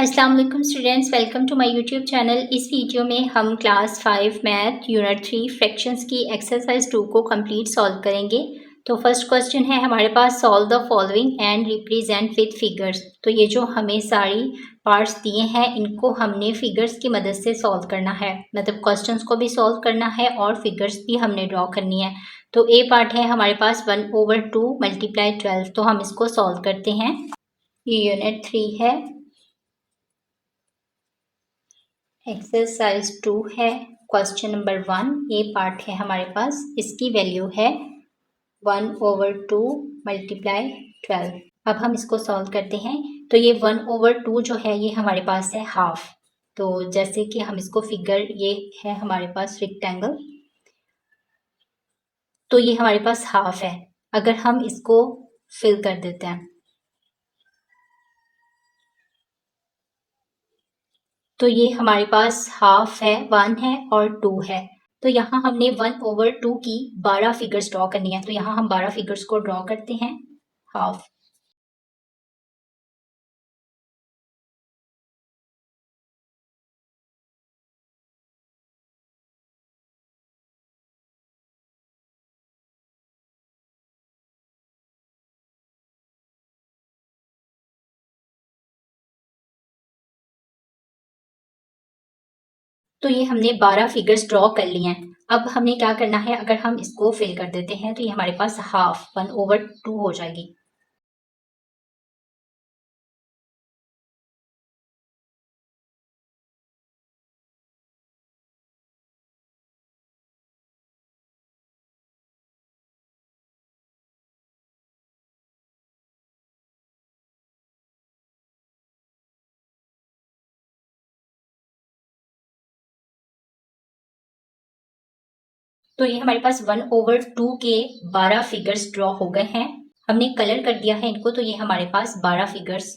अस्सलाम वालेकुम students, welcome to my YouTube channel. इस वीडियो में हम क्लास 5 मैथ यूनिट 3 फ्रैक्शंस की एक्सरसाइज 2 को कंप्लीट सॉल्व करेंगे। तो फर्स्ट क्वेश्चन है हमारे पास, solve the following and represent with figures. तो ये जो हमें सारी पार्ट्स दिए हैं इनको हमने फिगर्स की मदद से सॉल्व करना है, मतलब क्वेश्चंस को भी सॉल्व करना है और फिगर्स भी हमने ड्रॉ करनी है। तो ए पार्ट है हमारे पास 1/2 मल्टीप्लाई 12, तो हम इसको सॉल्व करते हैं। ये यूनिट 3 है, एक्सरसाइज 2 है, क्वेश्चन नंबर 1 ए पार्ट है हमारे पास। इसकी वैल्यू है 1/2 मल्टीप्लाई 12। अब हम इसको सॉल्व करते हैं। तो ये 1/2 जो है ये हमारे पास है हाफ। तो जैसे कि हम इसको फिगर, ये है हमारे पास रेक्टेंगल, तो ये हमारे पास हाफ है। अगर हम इसको फिल कर देते हैं तो ये हमारे पास हाफ है, 1 है और 2 है। तो यहाँ हमने 1/2 की 12 फिगर्स ड्रॉ करनी है, तो यहाँ हम 12 फिगर्स को ड्रॉ करते हैं। हाफ, तो ये हमने 12 फिगर्स ड्रॉ कर लिए हैं। अब हमें क्या करना है, अगर हम इसको फिल कर देते हैं तो ये हमारे पास हाफ 1/2 हो जाएगी। तो ये हमारे पास 1/2 के 12 फिगर्स ड्रॉ हो गए हैं। हमने कलर कर दिया है इनको, तो ये हमारे पास 12 फिगर्स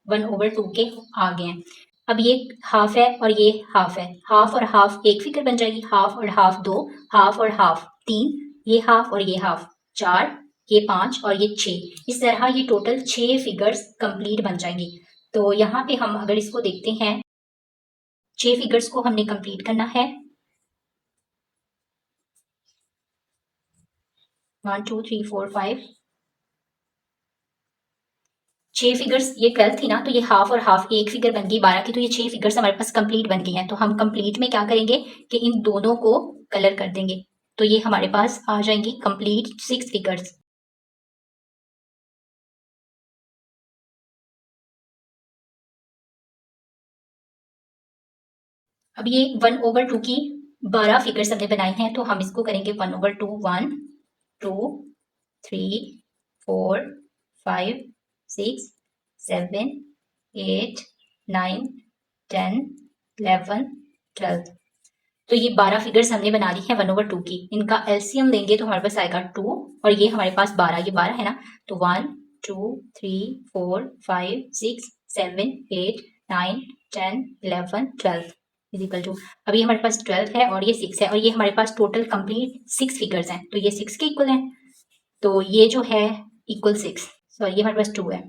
1/2 के आ गए हैं। अब ये हाफ है और ये हाफ है, हाफ और हाफ एक फिगर बन जाएगी, हाफ और हाफ दो, हाफ और हाफ तीन, ये हाफ और ये हाफ चार, ये 5 और ये 6। इस तरह ये टोटल 6 फिगर्स कंप्लीट बन जाएंगी। तो यहाँ पे हम अगर इसको देखते हैं, 6 फिगर्स को हमने कंप्लीट करना है। 1 2 3 4 5, 6 फिगर्स, ये 12 थी ना, तो ये हाफ और हाफ एक फिगर बन गई 12 की, तो ये 6 फिगर्स हमारे पास कंप्लीट बन गई हैं। तो हम कंप्लीट में क्या करेंगे कि इन दोनों को कलर कर देंगे, तो ये हमारे पास आ जाएंगी कंप्लीट 6 फिगर्स। अब ये 1/2 की 12 फिगर्स हमने बनाई हैं, तो हम इसको करेंगे 1/2, 1 2 3 4 5 6 7 8 9 10 11 12। तो ये 12 फिगर्स हमने बना ली है 1/2 की। इनका एलसीएम लेंगे तो हमारे पास आएगा 2, और ये हमारे पास 12, ये 12 है ना, तो 1 2 3 4 5 6 7 8 9 10 11 12 इज इक्वल टू, अभी हमारे पास 12 है और ये 6 है, और ये हमारे पास टोटल कंप्लीट 6 फिगर्स हैं, तो ये 6 के इक्वल हैं। तो ये जो है इक्वल 6, सॉरी ये हमारे पास 2 है,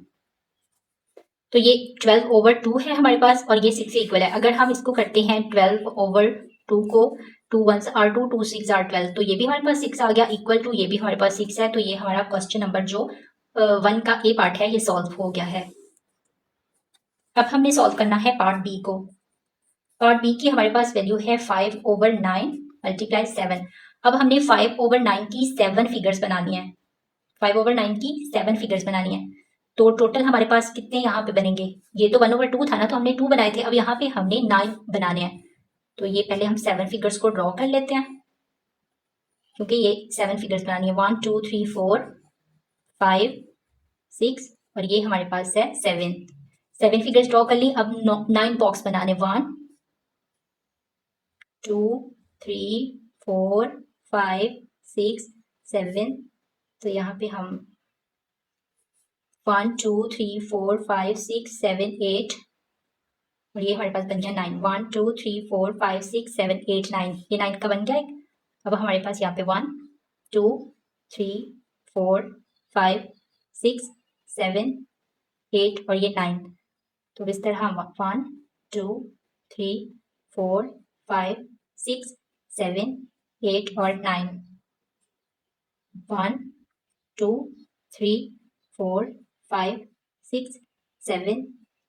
तो ये 12/2 है हमारे पास, और ये 6 के इक्वल है। अगर हम इसको करते हैं 12/2 को, 2 1s are 2 2 6 are 12, तो ये भी हमारे पास 6 आ गया, इक्वल टू ये भी हमारे पास 6 है। तो ये हमारा क्वेश्चन नंबर जो 1 का ए पार्ट है ये सॉल्व हो गया है। अब हमने सॉल्व करना है पार्ट बी को। पार्ट बी की हमारे पास वैल्यू है 5/9 मल्टीप्लाई 7। अब हमने 5/9 की 7 फिगर्स बनानी है, 5/9 की 7 फिगर्स बनानी है। तो टोटल हमारे पास कितने यहाँ पे बनेंगे, ये तो 1/2 था ना, तो हमने 2 बनाए थे, अब यहाँ पे हमने 9 बनाने हैं। तो ये पहले हम 7 फिगर्स को ड्रॉ कर लेते हैं, क्योंकि ये 7 फिगर्स बनानी है, 1 2 3 4 5 6, और ये हमारे पास है 7। 7 फिगर्स ड्रॉ कर ली, अब 9 बॉक्स बनाने, 1 2 3 4 5 6 7। तो यहाँ पे हम 1 2 3 4 5 6 7 8, और ये हमारे पास बन गया 9, 1 2 3 4 5 6 7 8 9, ये 9 का बन गया एक। अब हमारे पास यहाँ पे 1 2 3 4 5 6 7 8 और ये 9। तो इस तरह हम 1 2 3 4 5 6 7 8 और 9 1 2 3 4 5 6 7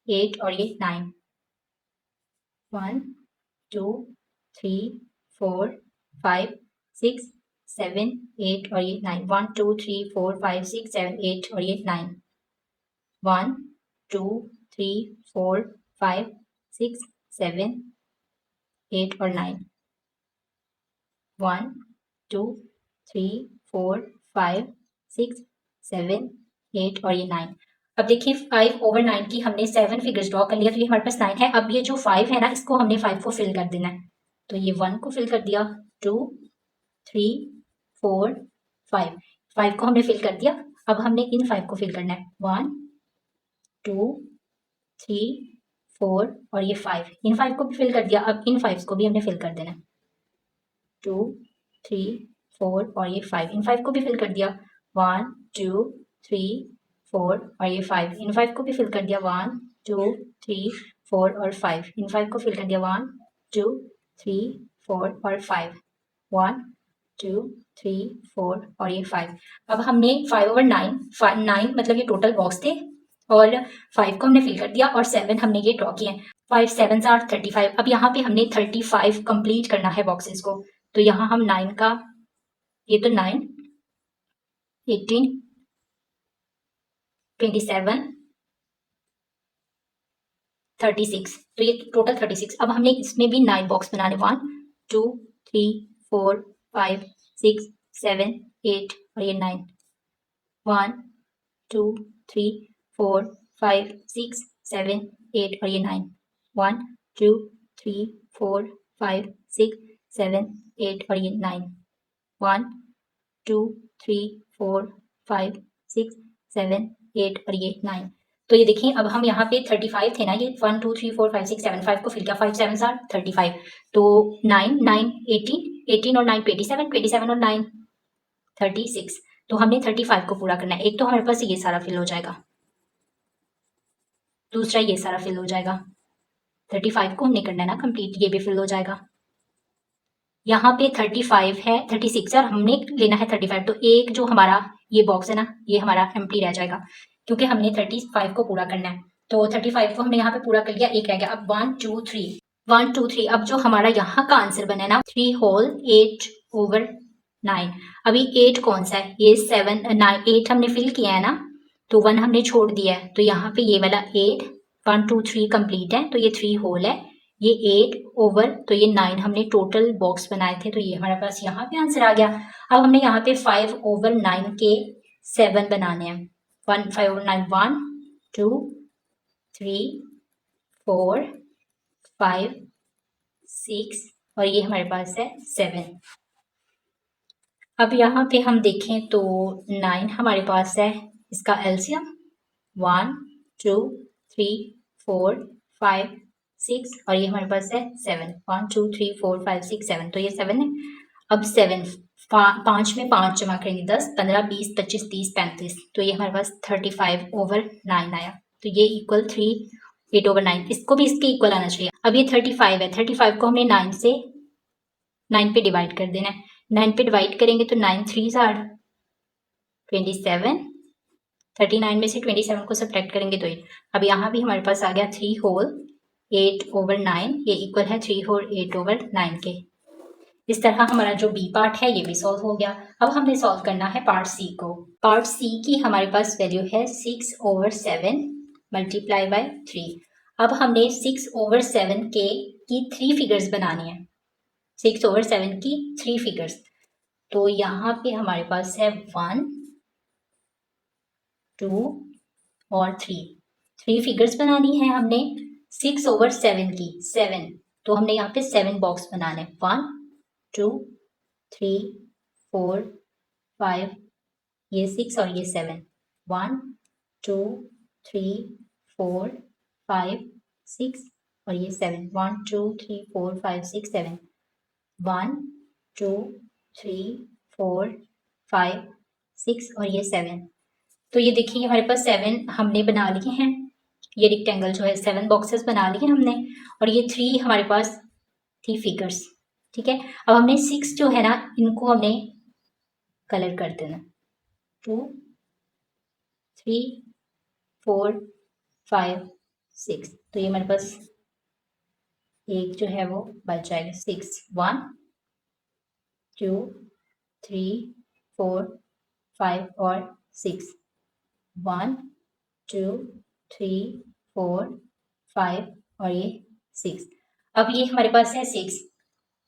8 और ये 9 1 2 3 4 5 6 7 8 और ये 9 1 2 3 4 5 6 7 8 और ये 9 1 2 3 4 5 6 7 8 और 9 1 2 3 4 5 6 7 8 और ये 9। अब देखिए 5/9 की हमने 7 फिगर्स ड्रॉ कर लिया, तो ये हमारे पास 9 है। अब ये जो 5 है ना, इसको हमने 5 को फिल कर देना है। तो ये 1 को फिल कर दिया, 2 3 4 5 5 को हमने फिल कर दिया। अब हमने इन 5 को फिल करना है, 1 2 3 4 और ये 5, इन 5 को भी फिल कर दिया। अब इन 5 को भी हमने फिल कर देना है, 2 3 4 और ये 5, इन 5 को भी फिल कर दिया, 1 2 3 4 और ये 5, इन 5 को भी फिल कर दिया, 1 2 3 4 और 5, इन 5 को फिल कर दिया, 1 2 3 4 और 5, 1 2 3 4 और ये 5। अब हमने 5/9 9 मतलब ये टोटल बॉक्स थे और 5 को हमने फिल कर दिया और 7 हमने ये ड्रॉ किए हैं। 5 7 आर 35। अब यहाँ पे हमने 35 कंप्लीट करना है बॉक्सेस को। तो यहाँ हम 9 का, ये तो 9 18 27 36, तो ये टोटल 36। अब हमने इसमें भी 9 बॉक्स बनाने, 1 2 3 4 5 6 7 8 और ये 9, 1 2 3 4 5 6 7 8 और ये 9, 1 2 3 4 5 6 7 8 और ये 9, 1 2 3 4 5 6 7 8 और ये 9। तो ये देखिए अब हम यहाँ पे 35 थे ना, ये 1 2 3 4 5 6 7 5 को फिल किया, 5 7 आर 35, तो 9 9 18 18 और 9 27 27 और 9 36। तो हमने 35 को पूरा करना है। एक तो हमारे पास ये सारा फिल हो जाएगा, दूसरा ये सारा फिल हो जाएगा। 35 को हमने करना है ना कंप्लीट, ये भी फिल हो जाएगा। यहाँ पे 35 है, 36 है और हमने लेना है 35, तो एक जो हमारा ये बॉक्स है ना, ये हमारा एम्प्टी रह जाएगा क्योंकि हमने 35 को पूरा करना है। तो 35 को हमने यहाँ पे पूरा कर लिया, एक रह गया। अब 1 2 3 1 2 3, अब जो हमारा यहाँ का आंसर बना है ना, 3 होल 8/9। अभी 8 कौन सा है, ये 7 9 8 हमने फिल किया है ना, तो 1 हमने छोड़ दिया है, तो यहाँ पे ये वाला 8 1 2 3 कंप्लीट है, तो ये 3 होल है, ये 8 ओवर, तो ये 9 हमने टोटल बॉक्स बनाए थे, तो ये हमारे पास यहाँ पे आंसर आ गया। अब हमने यहाँ पे 5/9 के 7 बनाने हैं, 5/9 1 2 3 4 5 6 और ये हमारे पास है 7। अब यहाँ पे हम देखें तो 9 हमारे पास है, इसका एलसीएम 1 2 3 4 5 6 और ये हमारे पास है 7, 1 2 3 4 5 6 7, तो ये 7 है। अब 7 5 में 5 जमा करेंगे, 10 15 20 25 30 35, तो ये हमारे पास 35/9 आया, तो ये इक्वल 8/9, इसको भी इसके इक्वल आना चाहिए। अब ये 35 है, 35 को हमने 9 से 9 पे डिवाइड कर देना है, 9 पे डिवाइड करेंगे तो 9 3 आर 27, 39 में से 27 को सब्ट्रैक्ट करेंगे तो 8। अब यहाँ भी हमारे पास आ गया 3 होल 8/9, ये इक्वल है 3 होल 8/9 के। इस तरह हमारा जो बी पार्ट है ये भी सॉल्व हो गया। अब हमने सॉल्व करना है पार्ट सी को। पार्ट सी की हमारे पास वैल्यू है 6/7 मल्टीप्लाई बाय 3। अब हमने 6/7 के की 3 फिगर्स बनानी है, 6/7 की 3 फिगर्स। तो यहाँ पे हमारे पास है 1 2 और 3 फिगर्स बनानी है हमने 6/7 की 7, तो हमने यहाँ पे 7 बॉक्स बनाने, 1 2 3 4 5, ये 6 और ये 7, 1 2 3 4 5 6 और ये 7, 1 2 3 4 5 6 7, 1 2 3 4 5 6 और ये 7। तो ये देखिए हमारे पास 7 हमने बना लिए हैं। ये रेक्टेंगल जो है 7 बॉक्सेस बना लिए हमने, और ये 3 हमारे पास थी फिगर्स, ठीक है। अब हमने 6 जो है ना, इनको हमने कलर कर देना, 2 3 4 5 6, तो ये हमारे पास एक जो है वो बच जाएगा 6, 1 2 3 4 5 और 6, 1 2 3 4 5 और ये 6। अब ये हमारे पास है 6,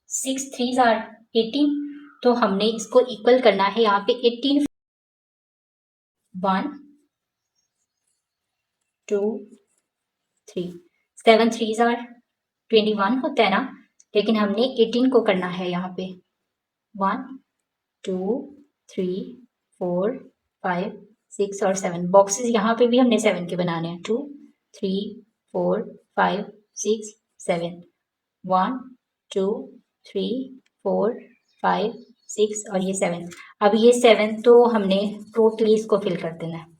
6 3 आर 18, तो हमने इसको इक्वल करना है यहाँ पे 18, 1 2 3, 7 3 आर 21 होता है ना, लेकिन हमने 18 को करना है यहाँ पे, 1 2 3 4 5 6 और 7 बॉक्सेस यहाँ पे भी हमने 7 के बनाने हैं, 2 3 4 5 6 7, 1 2 3 4 5 6 और ये 7। अब ये 7 तो हमने टोटली इसको फिल कर देना है।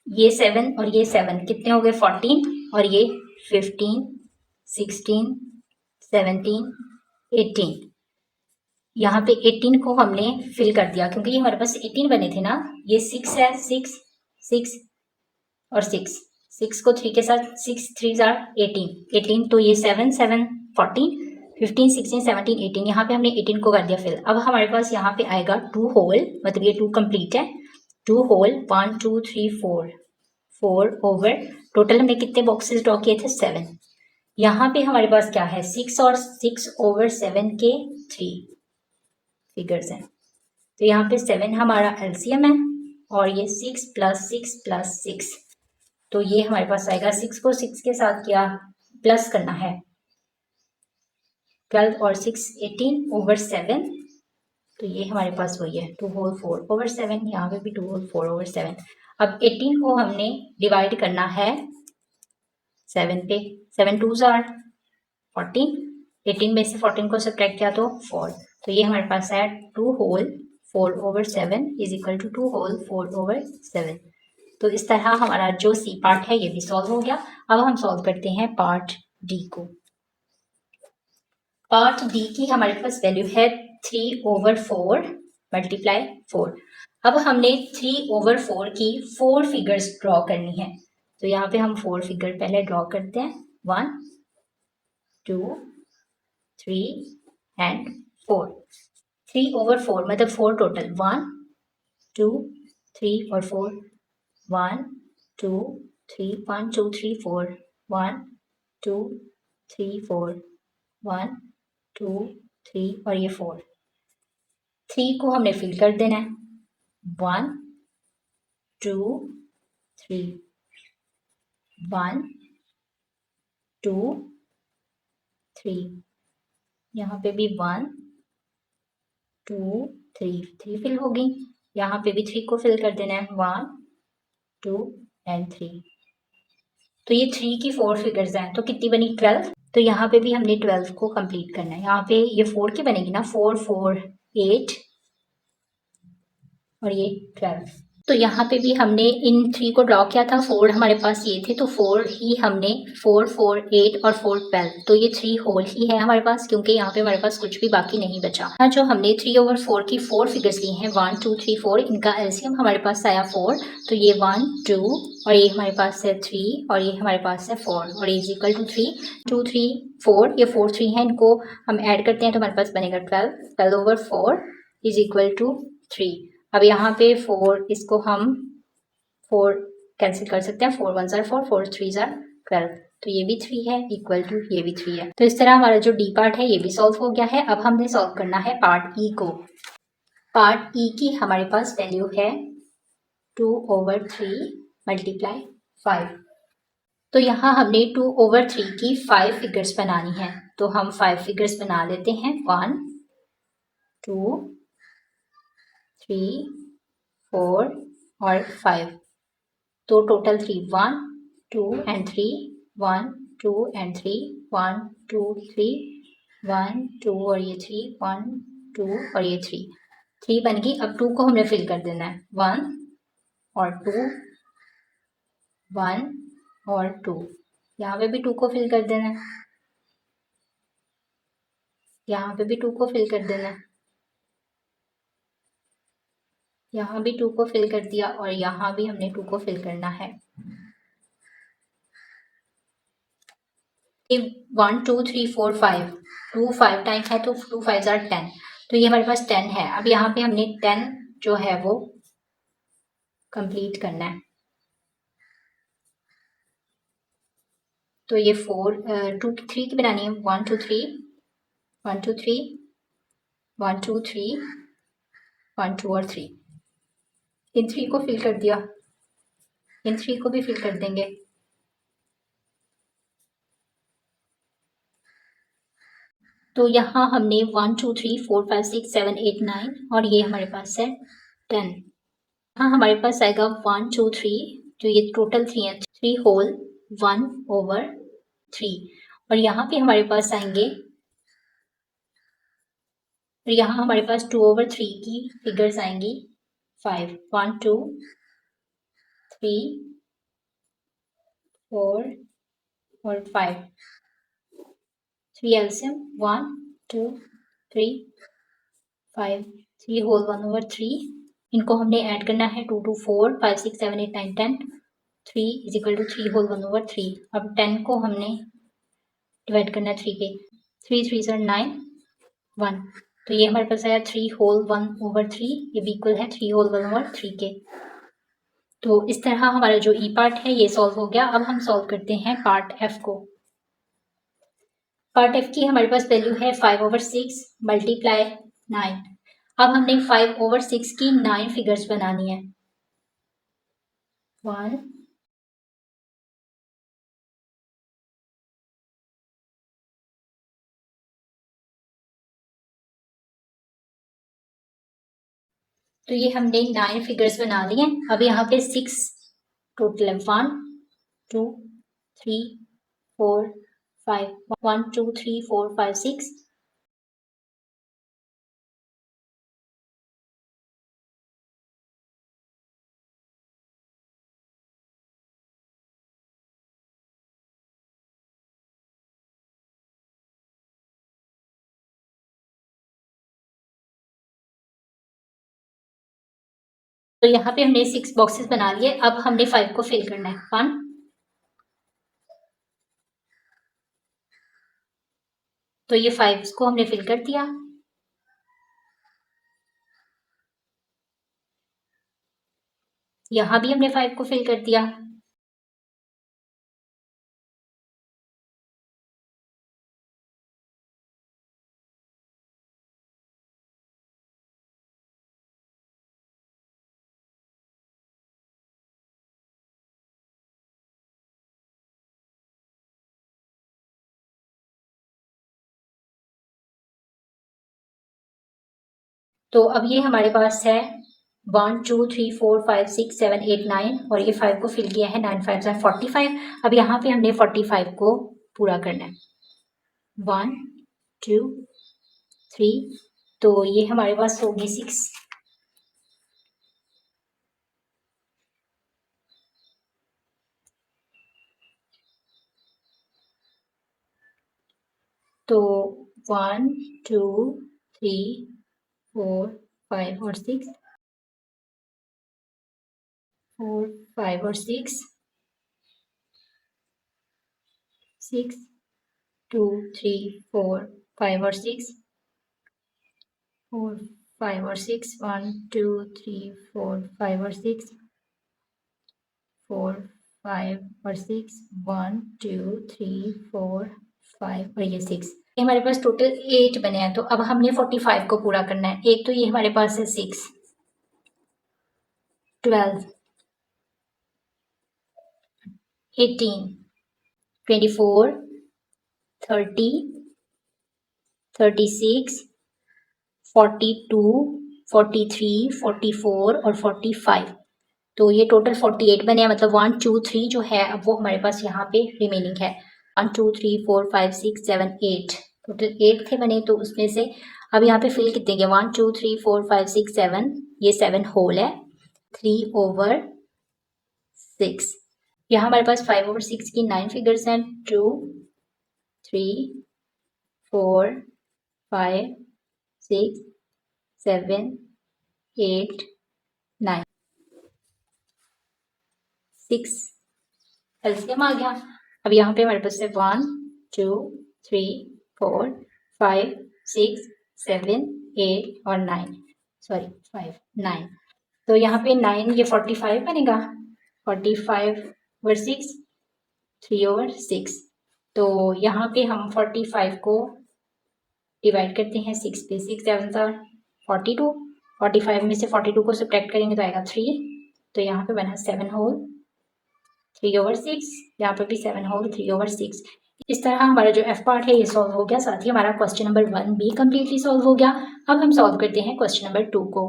ये 7 और ये 7 कितने हो गए 14, और ये 15 16 17 18, यहाँ पे 18 को हमने फिल कर दिया क्योंकि ये हमारे पास 18 बने थे ना, ये 6 है, 6 6 और 6, 6 को 3 के साथ 6 3 आर 18 18, तो ये 7 7 14 15 16 17 18, यहाँ पे हमने 18 को कर दिया फिल। अब हमारे पास यहाँ पे आएगा 2 होल, मतलब ये 2 कंप्लीट है, 2 होल 1 2 3 4 4 ओवर, टोटल हमने कितने बॉक्सेस ड्रॉ किए थे 7, यहाँ पे हमारे पास क्या है 6 और 6 ओवर 7 के 3 फिगर्स हैं, तो यहाँ पे 7 हमारा एलसीएम है, और ये 6 प्लस 6 प्लस 6, तो ये हमारे पास आएगा 6 को 6 के साथ क्या प्लस करना है, 12 और 6 18 ओवर 7, तो ये हमारे पास वही है 2 होल 4 ओवर 7, यहाँ पे भी 2 होल 4 ओवर 7। अब 18 को हमने डिवाइड करना है 7 पे, 7 2 आर 14, 18 में से 14 को सब्ट्रैक्ट किया तो 4, तो ये हमारे पास है 2 whole 4 over 7 is equal to 2 whole 4 over 7। तो इस तरह हमारा जो सी पार्ट है ये भी सॉल्व हो गया। अब हम सॉल्व करते हैं पार्ट डी को। पार्ट डी की हमारे पास वैल्यू है 3 ओवर 4 मल्टीप्लाई 4। अब हमने 3 ओवर 4 की 4 फिगर्स ड्रॉ करनी है, तो यहाँ पे हम 4 फिगर पहले ड्रॉ करते हैं, 1 2 3 एंड 4। 3 ओवर 4 मतलब 4 टोटल, 1 2 3 और 4, 1 2 3 1 2 3 4, 1 2 3 4, 1 2 3 और ये 4, 3 को हमने फिल कर देना है, 1 2 3 1 2 3, यहाँ पे भी 1 2 3 3 फिल हो गई, यहाँ पे भी 3 को फिल कर देना है, 1 2 एंड 3, तो ये 3 की 4 फिगर्स हैं, तो कितनी बनी 12, तो यहाँ पे भी हमने 12 को कंप्लीट करना है, यहाँ पे ये 4 की बनेगी ना, 4 4 8 और ये 12, तो यहाँ पे भी हमने इन 3 को ड्रॉ किया था, 4 हमारे पास ये थे, तो 4 ही हमने 4 4 8 और 4 12, तो ये 3 होल ही है हमारे पास, क्योंकि यहाँ पे हमारे पास कुछ भी बाकी नहीं बचा। हाँ, जो हमने 3 ओवर 4 की 4 फिगर्स ली हैं 1 2 3 4, इनका एलसीएम हमारे पास आया 4, तो ये 1 2 और ये हमारे पास है 3 और ये हमारे पास है 4 और ये इज इक्वल टू 3 2 3 4, ये 4 3 है, इनको हम ऐड करते हैं तो हमारे पास बनेगा 12 ओवर 4 इज इक्वल टू 3। अब यहाँ पे 4, इसको हम 4 कैंसिल कर सकते हैं, 4 1 जार 4 4 3 जार 12, तो ये भी 3 है इक्वल टू ये भी 3 है। तो इस तरह हमारा जो डी पार्ट है ये भी सॉल्व हो गया है। अब हमने सॉल्व करना है पार्ट ई को। पार्ट ई की हमारे पास वैल्यू है 2 ओवर 3 मल्टीप्लाई 5, तो यहाँ हमने 2 ओवर 3 की 5 फिगर्स बनानी है, तो हम 5 फिगर्स बना लेते हैं, 1 2 3 4 और 5, तो टोटल 3 1 2 एंड 3 1 2 एंड 3 1 2 3 1 2 और ये 3, 1 2 और ये 3 बन गई। अब 2 को हमने फिल कर देना है, 1 और 2, 1 और 2। यहाँ पे भी 2 को फिल कर देना है, यहाँ पे भी 2 को फिल कर देना है, यहाँ भी 2 को फिल कर दिया और यहाँ भी हमने 2 को फिल करना है। 1 2 3 4 5, 2 5 टाइम है तो 2 5 आर 10, तो ये हमारे पास 10 है। अब यहाँ पे हमने 10 जो है वो कंप्लीट करना है। तो ये 4 2 3 की बनानी है, 1 2 3 1 2 3 1 2 3 1 2 और 3, इन 3 को फिल कर दिया, इन 3 को भी फिल कर देंगे। तो यहाँ हमने 1 2 3 4 5 6 7 8 9 और ये हमारे पास है 10। हाँ हमारे पास आएगा 1 2 3, जो ये टोटल 3 है, 3 होल 1 ओवर 3, और यहाँ पे हमारे पास आएंगे, और यहाँ हमारे पास 2 ओवर 3 की फिगर्स आएंगी 5, 1 2 3 4 और 5, 3 एलसीएम 1 2 3 5, 3 होल 1 ओवर 3, इनको हमने ऐड करना है 2 2 4 5 6 7 8 9 10, 3 is equal to 3 whole 1 over 3। अब 10 को हमने डिवाइड करना है 3 के, 3 3 सर 9 1, तो ये हमारे पास आया 3 होल 1 ओवर 3, ये भी इक्वल है 3 होल 1 ओवर 3 के। तो इस तरह हमारा जो ई पार्ट है ये सॉल्व हो गया। अब हम सॉल्व करते हैं पार्ट एफ को। पार्ट एफ की हमारे पास वैल्यू है 5 ओवर 6 मल्टीप्लाई 9। अब हमने 5 ओवर 6 की 9 फिगर्स बनानी है, 1 तो ये हमने 9 फिगर्स बना ली हैं। अब यहाँ पे 6 टोटल है, 1 2 3 4 5, 1 2 3 4 5 6। तो यहाँ पे हमने 6 बॉक्सेस बना लिए। अब हमने 5 को फिल करना है, 1 तो ये 5 को हमने फिल कर दिया। यहाँ भी हमने 5 को फिल कर दिया। तो अब ये हमारे पास है 1 2 3 4 5 6 7 8 9, और ये 5 को फिल किया है, 9 5 are 45। अब यहाँ पे हमने 45 को पूरा करना है, 1 2 3, तो ये हमारे पास होगी 6। तो 1 2 3 4 5 और 6, 4 5 और 6 6 2 3 4 5 और 6 4 5 और 6 1 2 3 4 5 और 6 4 5 और 6 1 2 3 4 5 और ये 6, हमारे पास टोटल 8 बने हैं। तो अब हमने 45 को पूरा करना है। एक तो ये हमारे पास है 6 12 18 24 30 36 42 43 44 और 45, तो ये टोटल 48 बने हैं। मतलब 1 2 3 जो है अब वो हमारे पास यहाँ पे रिमेनिंग है, 1 2 3 4 5 6 7 8। टोटल 8 थे बने, तो उसमें से अब यहाँ पे फिल कितने के 1 2 3 4 5 6 7, ये 7 होल है 3/6। यहाँ हमारे पास 5/6 की 9 फिगर्स हैं 2 3 4 5 6 7 8 9 6 एलसीएम आ गया। अब यहाँ पे हमारे पास है 1 2 3 4 5 6 7 8 और 9, सॉरी 5 9, तो यहाँ पे 9 ये 45 बनेगा 45/6 3/6। तो यहाँ पे हम 45 को डिवाइड करते हैं 6 पे, 6 7 42, 45 में से 42 को सब्ट्रैक्ट करेंगे तो आएगा 3, तो यहाँ पे बना 7 होल 3/6, यहाँ पे भी 7 होल 3/6। इस तरह हमारा जो एफ पार्ट है ये सॉल्व हो गया, साथ ही हमारा क्वेश्चन नंबर 1 भी कम्प्लीटली सॉल्व हो गया। अब हम सॉल्व करते हैं क्वेश्चन नंबर 2 को।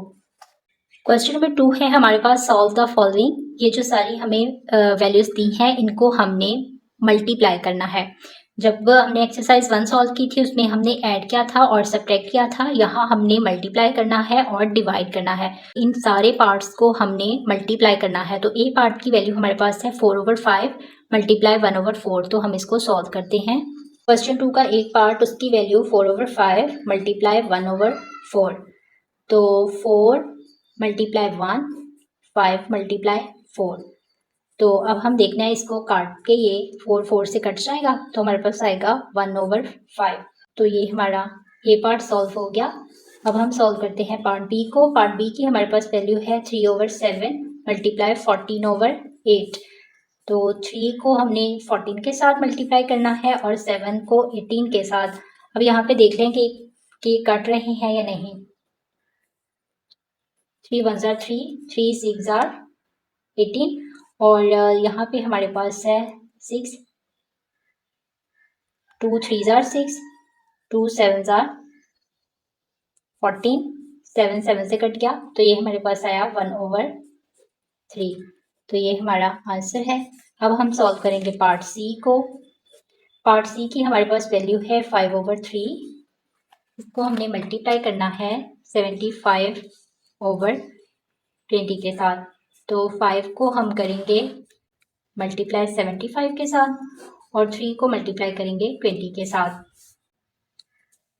क्वेश्चन नंबर 2 है हमारे पास सॉल्व द फॉलोइंग। ये जो सारी हमें वैल्यूज दी हैं इनको हमने मल्टीप्लाई करना है। जब हमने एक्सरसाइज 1 सॉल्व की थी उसमें हमने ऐड किया था और सब्ट्रैक्ट किया था, यहाँ हमने मल्टीप्लाई करना है और डिवाइड करना है। इन सारे पार्ट्स को हमने मल्टीप्लाई करना है। तो ए पार्ट की वैल्यू हमारे पास है 4/5 मल्टीप्लाई 1/4, तो हम इसको सॉल्व करते हैं। क्वेश्चन 2 का एक पार्ट उसकी वैल्यू 4/5 मल्टीप्लाई 1/4, तो 4 मल्टीप्लाई 1 5 मल्टीप्लाई 4। तो अब हम देखना है इसको काट के, ये 4 से कट जाएगा तो हमारे पास आएगा 1/5। तो ये हमारा ये पार्ट सॉल्व हो गया। अब हम सॉल्व करते हैं पार्ट बी को। पार्ट बी की हमारे पास वैल्यू है 3/7 मल्टीप्लाई 14/8। तो 3 को हमने 14 के साथ मल्टीप्लाई करना है और 7 को 18 के साथ। अब यहाँ पे देख लें कि कट रहे हैं या नहीं। 3 1 3 3 6 18 और यहाँ पे हमारे पास है 6 2 3 6 2 7 14, 7 7 से कट गया तो ये हमारे पास आया 1/3। तो ये हमारा आंसर है। अब हम सॉल्व करेंगे पार्ट सी को। पार्ट सी की हमारे पास वैल्यू है 5/3। इसको हमने मल्टीप्लाई करना है 75/20 के साथ। तो 5 को हम करेंगे मल्टीप्लाई 75 के साथ और 3 को मल्टीप्लाई करेंगे 20 के साथ।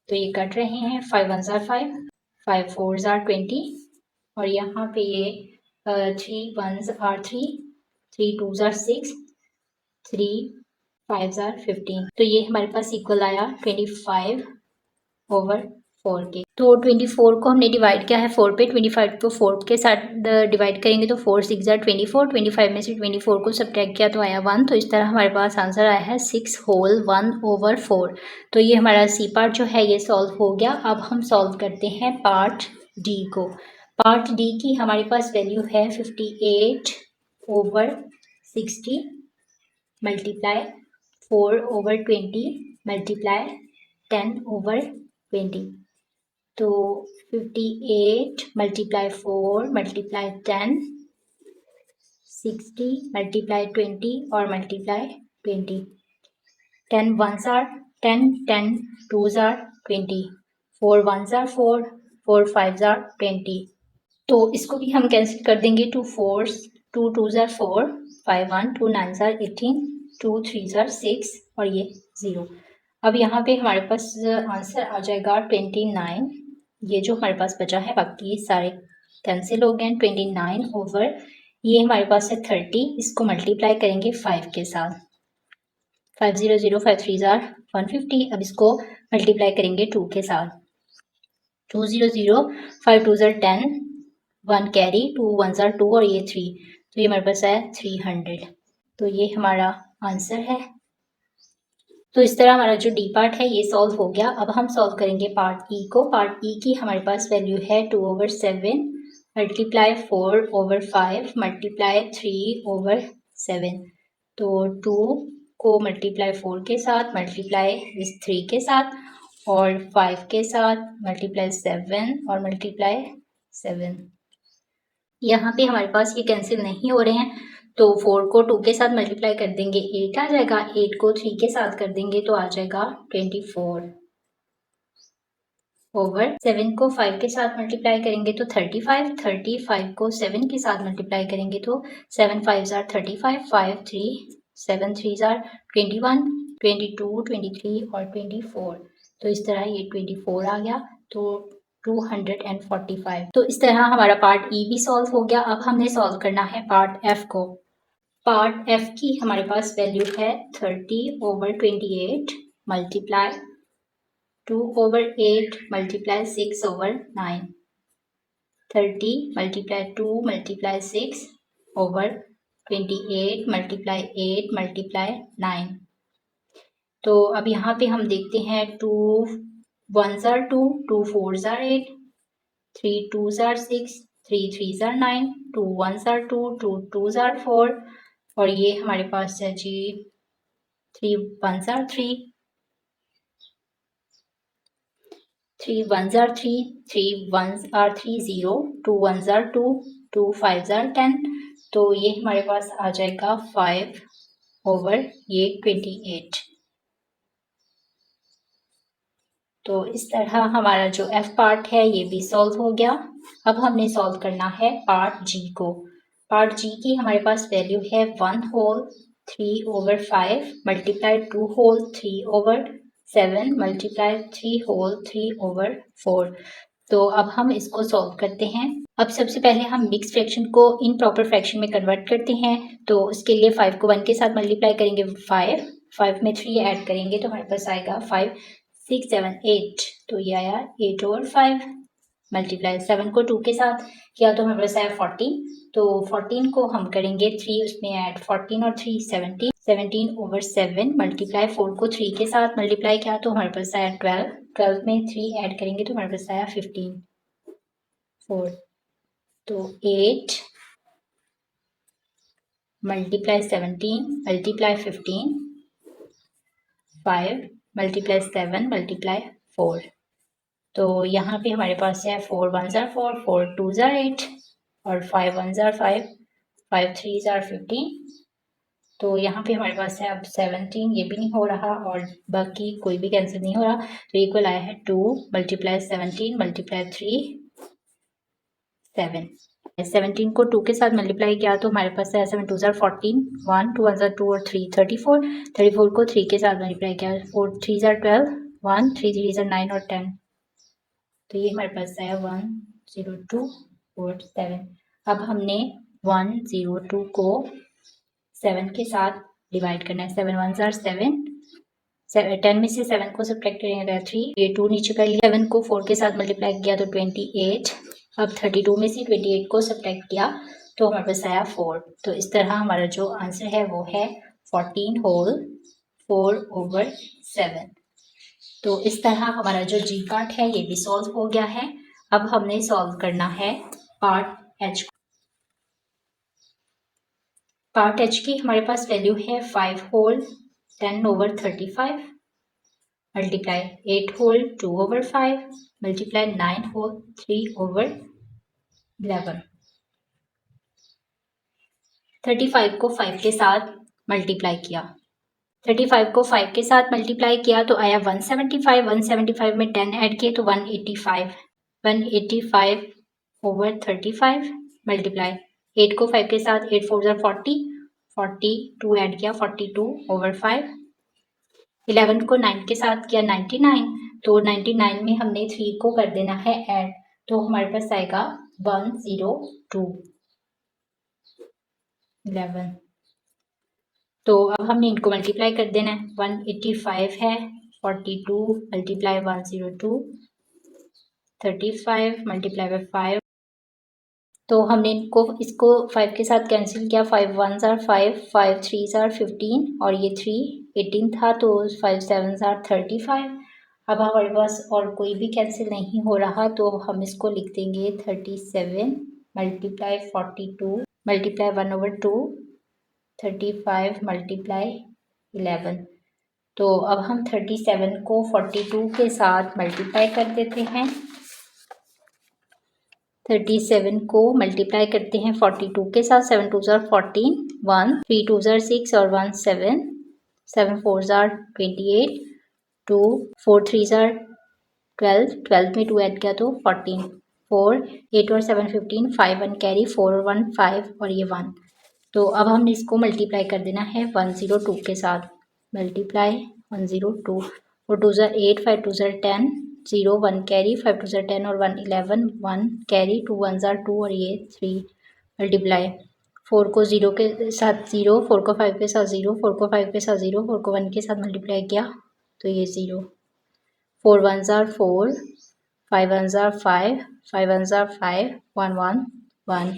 तो ये कट रहे हैं 5 1 5 5 4 20 और यहाँ पे ये 3 1 3 3 2 6 3 5 15। तो ये हमारे पास इक्वल आया 25/4 के। तो 24 को हमने डिवाइड किया है 4 पे, 25 को 4 के साथ डिवाइड करेंगे तो 4 6 24, 25 में से 24 को सब्ट्रैक्ट किया तो आया 1। तो इस तरह हमारे पास आंसर आया है 6 होल 1/4। तो ये हमारा सी पार्ट जो है ये सॉल्व हो गया। अब हम सॉल्व करते हैं पार्ट डी को। पार्ट डी की हमारे पास वैल्यू है 58/60 मल्टीप्लाई 4/20 मल्टीप्लाई 10/20। तो 58 मल्टीप्लाई 4 मल्टीप्लाई 10 60 मल्टीप्लाई 20 और multiply 20। 10 1s are 10, 10 2s are 20, 4 1s are 4, 4 5s are 20। तो इसको भी हम कैंसिल कर देंगे। 2 4s 2 2s are 4, 5 1 2 9s are 18, 2 3s are 6 और ये 0। अब यहाँ पे हमारे पास आंसर आ जाएगा 29। ये जो हमारे पास बचा है बाकी सारे कैंसिल हो गए। 29 ओवर ये हमारे पास है 30, इसको मल्टीप्लाई करेंगे 5 के साथ। 5 0 0 5 3 150। अब इसको मल्टीप्लाई करेंगे 2 के साथ। 2 0 0 5 2 10, 1 कैरी 2 1 2 और ये 3। तो ये हमारे पास है 300। तो ये हमारा आंसर है। तो इस तरह हमारा जो डी पार्ट है ये सॉल्व हो गया। अब हम सॉल्व करेंगे पार्ट ई को। पार्ट ई की हमारे पास वैल्यू है 2/7 मल्टीप्लाई 4/5 मल्टीप्लाई 3/7। तो 2 को मल्टीप्लाई 4 के साथ मल्टीप्लाई इस 3 के साथ और 5 के साथ मल्टीप्लाई 7 और मल्टीप्लाई 7। यहाँ पे हमारे पास ये कैंसिल नहीं हो रहे हैं तो 4 को 2 के साथ मल्टीप्लाई कर देंगे 8 आ जाएगा। 8 को 3 के साथ कर देंगे तो आ जाएगा 24। ओवर 7 को 5 के साथ मल्टीप्लाई करेंगे तो 35, 35 को 7 के साथ मल्टीप्लाई करेंगे तो 7 5 जार 35, 5 3 7 3 जार 21, 22, 23 और 24। तो इस तरह ये 24 आ गया, तो 245। तो इस तरह हमारा पार्ट ई भी सॉल्व हो गया। अब हमने सॉल्व करना है पार्ट एफ को। पार्ट एफ की हमारे पास वैल्यू है 30/28 multiply 2/8 multiply 6/9, 30 multiply 2 multiply 6/28 multiply 8 multiply 9। तो अब यहाँ पे हम देखते हैं 2 1s are 2, 2 4s are 8, 3 2s are 6, 3 3s are 9, 2 1s are 2, 2 2s are 4 और ये हमारे पास है जी 3 1s are 3, 3 1s are 3, 3 1s are 3 0, 2 1s are 2, 2 5s are 10। तो ये हमारे पास आ जाएगा 5/28। तो इस तरह हमारा जो एफ पार्ट है ये भी सॉल्व हो गया। अब हमने सॉल्व करना है पार्ट जी को। पार्ट जी की हमारे पास वैल्यू है 1 whole 3/5 multiply 2 whole 3/7 multiply 3 whole 3/4। तो अब हम इसको सॉल्व करते हैं। अब सबसे पहले हम मिक्स फ्रैक्शन को इन प्रॉपर फ्रैक्शन में कन्वर्ट करते हैं। तो उसके लिए 5 को 1 के साथ मल्टीप्लाई करेंगे 5 में 3 ऐड करेंगे तो हमारे पास आएगा 5 6 7 8। तो ये आया 8/5 मल्टीप्लाई 7 को 2 के साथ किया तो हमारे पास आया 14। तो 14 को हम करेंगे 3 उसमें ऐड 14 और 3 17, 17/7 मल्टीप्लाई 4 को 3 के साथ मल्टीप्लाई किया तो हमारे पास आया 12, 12 में 3 ऐड करेंगे तो हमारे पास आया 15 4। तो 8 मल्टीप्लाई 17 मल्टीप्लाई 15 5 मल्टीप्लाई 7 मल्टीप्लाई 4। तो यहाँ पे हमारे पास है 4 1s are 4, 4 2s are 8 और 5 1s are 5, 5 3s are 15। तो यहाँ पे हमारे पास है अब 17, ये भी नहीं हो रहा और बाकी कोई भी कैंसिल नहीं हो रहा। तो इक्वल आया है 2 मल्टीप्लाई 17 मल्टीप्लाई 3 7। 17 को 2 के साथ मल्टीप्लाई किया तो हमारे पास है 7 2s are 14, 1 2 1s are 2 और 3 34, 34 को 3 के साथ मल्टीप्लाई किया 4 3s are 12, 1 3 3s are 9 और 10। तो ये हमारे पास है 102 और 7। अब हमने 102 को 7 के साथ डिवाइड करना है। 7 1s are 7, 10 में से 7 को सब्ट्रैक्ट करेंगे 3, ये 2 नीचे कर लिया। 7 को 4 के साथ मल्टीप्लाई किया तो 28। अब 32 में से 28 को सब्ट्रैक्ट किया तो हमारे पास आया 4। तो इस तरह हमारा जो आंसर है वो है 14 होल 4/7। तो इस तरह हमारा जो जी पार्ट है ये भी सॉल्व हो गया है। अब हमने सॉल्व करना है पार्ट एच। पार्ट एच की हमारे पास वैल्यू है 5 whole 10/35 multiply 8 whole 2/5 multiply 9 whole 3/11। 35 को 5 के साथ मल्टीप्लाई किया। 35 को 5 के साथ मल्टीप्लाई किया तो आया 175, 175 में 10 ऐड किए तो 185, 185/35 मल्टीप्लाई 8 को 5 के साथ 8 4 40, 42 ऐड किया 42/5। 11 को 9 के साथ किया 99, तो 99 में हमने 3 को कर देना है ऐड तो हमारे पास आएगा 102 11। तो अब हमने इनको मल्टीप्लाई कर देना है। 185 है 42 मल्टीप्लाई 102 35 मल्टीप्लाई बाय 5। तो हमने इसको 5 के साथ कैंसिल किया। 5 1s are 5, 5 3s are 15 और ये 3 18 था तो 5 7s are 35। अब हमारे पास और कोई भी कैंसिल नहीं हो रहा तो हम इसको लिख देंगे 37 मल्टीप्लाई 42 मल्टीप्लाई 1/2 35 मल्टीप्लाई 11। तो अब हम 37 को 42 के साथ मल्टीप्लाई कर देते हैं। 37 को मल्टीप्लाई करते हैं 42 के साथ। 7 2s are 14, 1 3 2s are 6 और 1 7, 7 4s are 28, 2 4 3s are 12 में 2 ऐड किया तो 14, 4, 8 और 7 15, 5 1 कैरी, 4 और 1 5 और ये 1। तो अब हमने इसको मल्टीप्लाई कर देना है 102 के साथ। मल्टीप्लाई 102, 4 2 ज़ा 8, 5 2 ज़ा 10, 0 1 कैरी, 5 2 ज़ा 10 और 1 11, 1 कैरी, 2 1 ज़ा 2 और ये 3। मल्टीप्लाई 4 को 0 के साथ 0, 4 को 5 के साथ 0, 4 को 5 के साथ 0, 4 को 1 के साथ मल्टीप्लाई किया तो ये 0, 4 1 ज़ा 4, 5 1 ज़ा 5, 5 1 ज़ा 5, 1 1 1,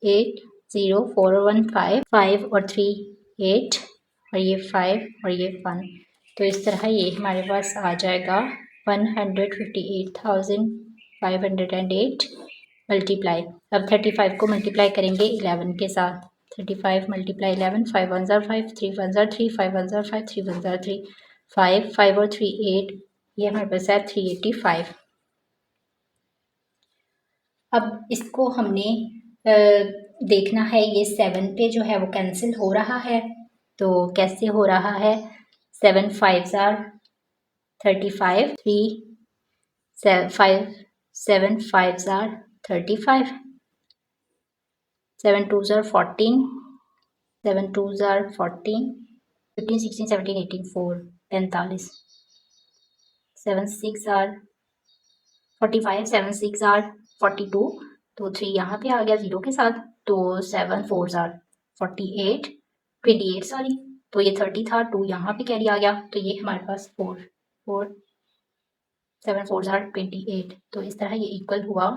8 0, 4 और 1 5, 5 और 3 8 और ये 5 और ये 1। तो इस तरह ये हमारे पास आ जाएगा 158,508 मल्टीप्लाई। अब 35 को मल्टीप्लाई करेंगे 11 के साथ। 35 मल्टीप्लाई 11, 5 1 ज़ा 5, 3 1 ज़ा 3, 5 1 ज़ा 5, 3 1 ज़ा 3, 5 5 और 3 8, ये हमारे पास है 385। अब इसको हमने देखना है, ये 7 पे जो है वो कैंसिल हो रहा है। तो कैसे हो रहा है? 7 5 are 35, 3 5 7 5 are 35, 7 2 are 14, 7 2 are 14, 15 16 17 18 4 45, 7 6 are 45, 7 6 are 42, तो 3 यहाँ पे आ गया 0 के साथ, तो 7 4 आर 48, 28 सॉरी, तो ये 30 था, 2 यहाँ पे कैरी आ गया, तो ये हमारे पास 4 4 7 4 आर 28। तो इस तरह ये इक्वल हुआ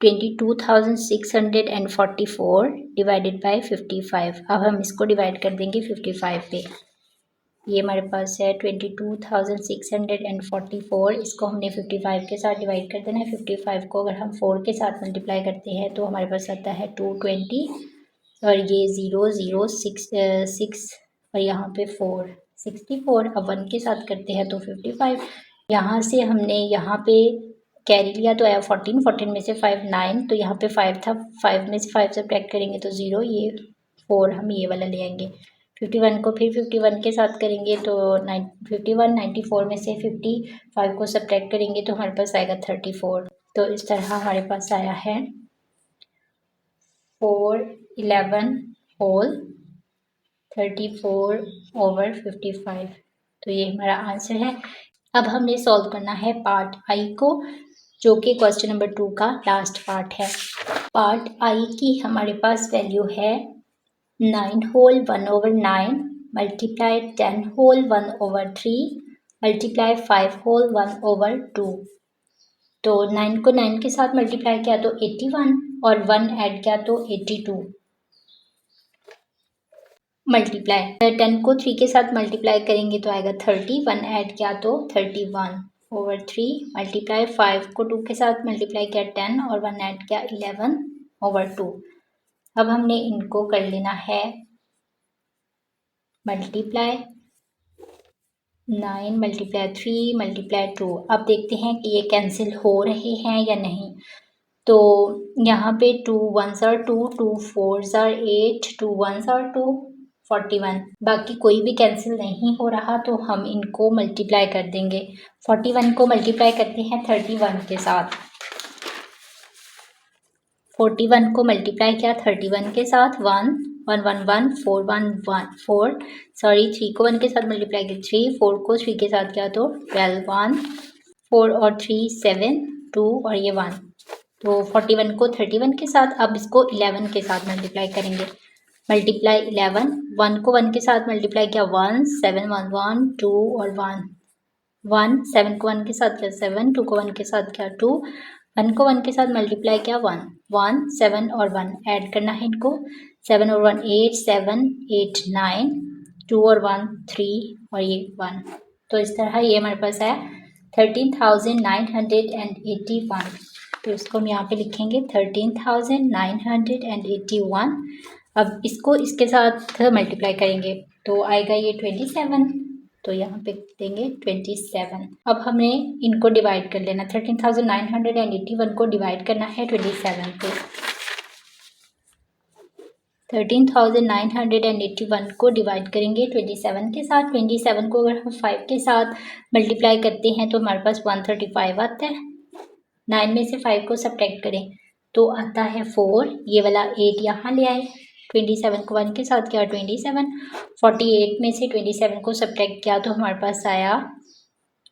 22,644 डिवाइडेड बाय 55। अब हम इसको डिवाइड कर देंगे 55 पे। ये हमारे पास है 22,644, इसको हमने 55 के साथ डिवाइड कर देना है। 55 को अगर हम 4 के साथ मल्टीप्लाई करते हैं तो हमारे पास आता है 220 और ये 0 0 6 6 और यहाँ पे 4 64। अब 1 के साथ करते हैं तो 55। यहाँ से हमने यहाँ पे कैरी लिया तो आया 14, 14 में से 5 9, तो यहाँ पे 5 था, 5 में से 5 सब्ट्रैक्ट करेंगे तो 0, ये 4 हम ये वाला ले आएंगे। 51 को फिर 51 के साथ करेंगे तो 51, 94 में से 55 को सब्ट्रैक्ट करेंगे तो हमारे पास आएगा 34। तो इस तरह हमारे पास आया है 411 होल 34/55। तो ये हमारा आंसर है। अब हमने सॉल्व करना है पार्ट आई को, जो कि क्वेश्चन नंबर 2 का लास्ट पार्ट है। पार्ट आई की हमारे पास वैल्यू है 9 whole 1/9 multiply 10 whole 1/3 multiply 5 whole 1/2। तो 9 को 9 के साथ मल्टीप्लाई किया तो 81 और 1 ऐड किया तो 82। मल्टीप्लाई 10 को 3 के साथ मल्टीप्लाई करेंगे तो आएगा 30, 1 ऐड किया तो 31/3 मल्टीप्लाई 5 को 2 के साथ मल्टीप्लाई किया 10 और 1 ऐड किया 11/2। अब हमने इनको कर लेना है मल्टीप्लाई 9 मल्टीप्लाई 3 मल्टीप्लाई 2। अब देखते हैं कि ये कैंसिल हो रहे हैं या नहीं। तो यहाँ पे 2 1s are 2, 2 4s are 8, 2 1s are 2, 41। बाकी कोई भी कैंसिल नहीं हो रहा तो हम इनको मल्टीप्लाई कर देंगे। 41 को मल्टीप्लाई करते हैं 31 के साथ। 41 को मल्टीप्लाई किया 31 के साथ 1 1 1 1 4 1 1 4 सॉरी 3 को 1 के साथ मल्टीप्लाई किया 3, 4 को 3 के साथ किया तो 12 1 4 और 3 7 2 और ये 1। तो 41 को 31 के साथ, अब इसको 11 के साथ मल्टीप्लाई करेंगे। मल्टीप्लाई 11, 1 को 1 के साथ मल्टीप्लाई किया 1 7 1 1 2 और 1 1 7 को 1 के साथ किया 7, 2 को 1 के साथ किया 2, 1 को 1 के साथ मल्टीप्लाई किया 1 1 7 और 1 ऐड करना है इनको। 7 और 1 8 7 8 9 2 और 1 3 और ये 1। तो इस तरह ये हमारे पास है 13,981। तो इसको हम यहाँ पे लिखेंगे 13,981। अब इसको इसके साथ मल्टीप्लाई करेंगे तो आएगा ये 27, तो यहाँ पे देंगे 27। अब हमें इनको डिवाइड कर लेना। 13,981 को डिवाइड करना है 27 पे। 13,981 को डिवाइड करेंगे 27 के साथ। 27 को अगर हम 5 के साथ मल्टीप्लाई करते हैं तो हमारे पास 135 आता है। 9 में से 5 को सब्ट्रैक्ट करें तो आता है 4। ये वाला 8 यहाँ ले आए। 27 को 1 के साथ किया 27। 48 में से 27 को सब्ट्रैक्ट किया तो हमारे पास आया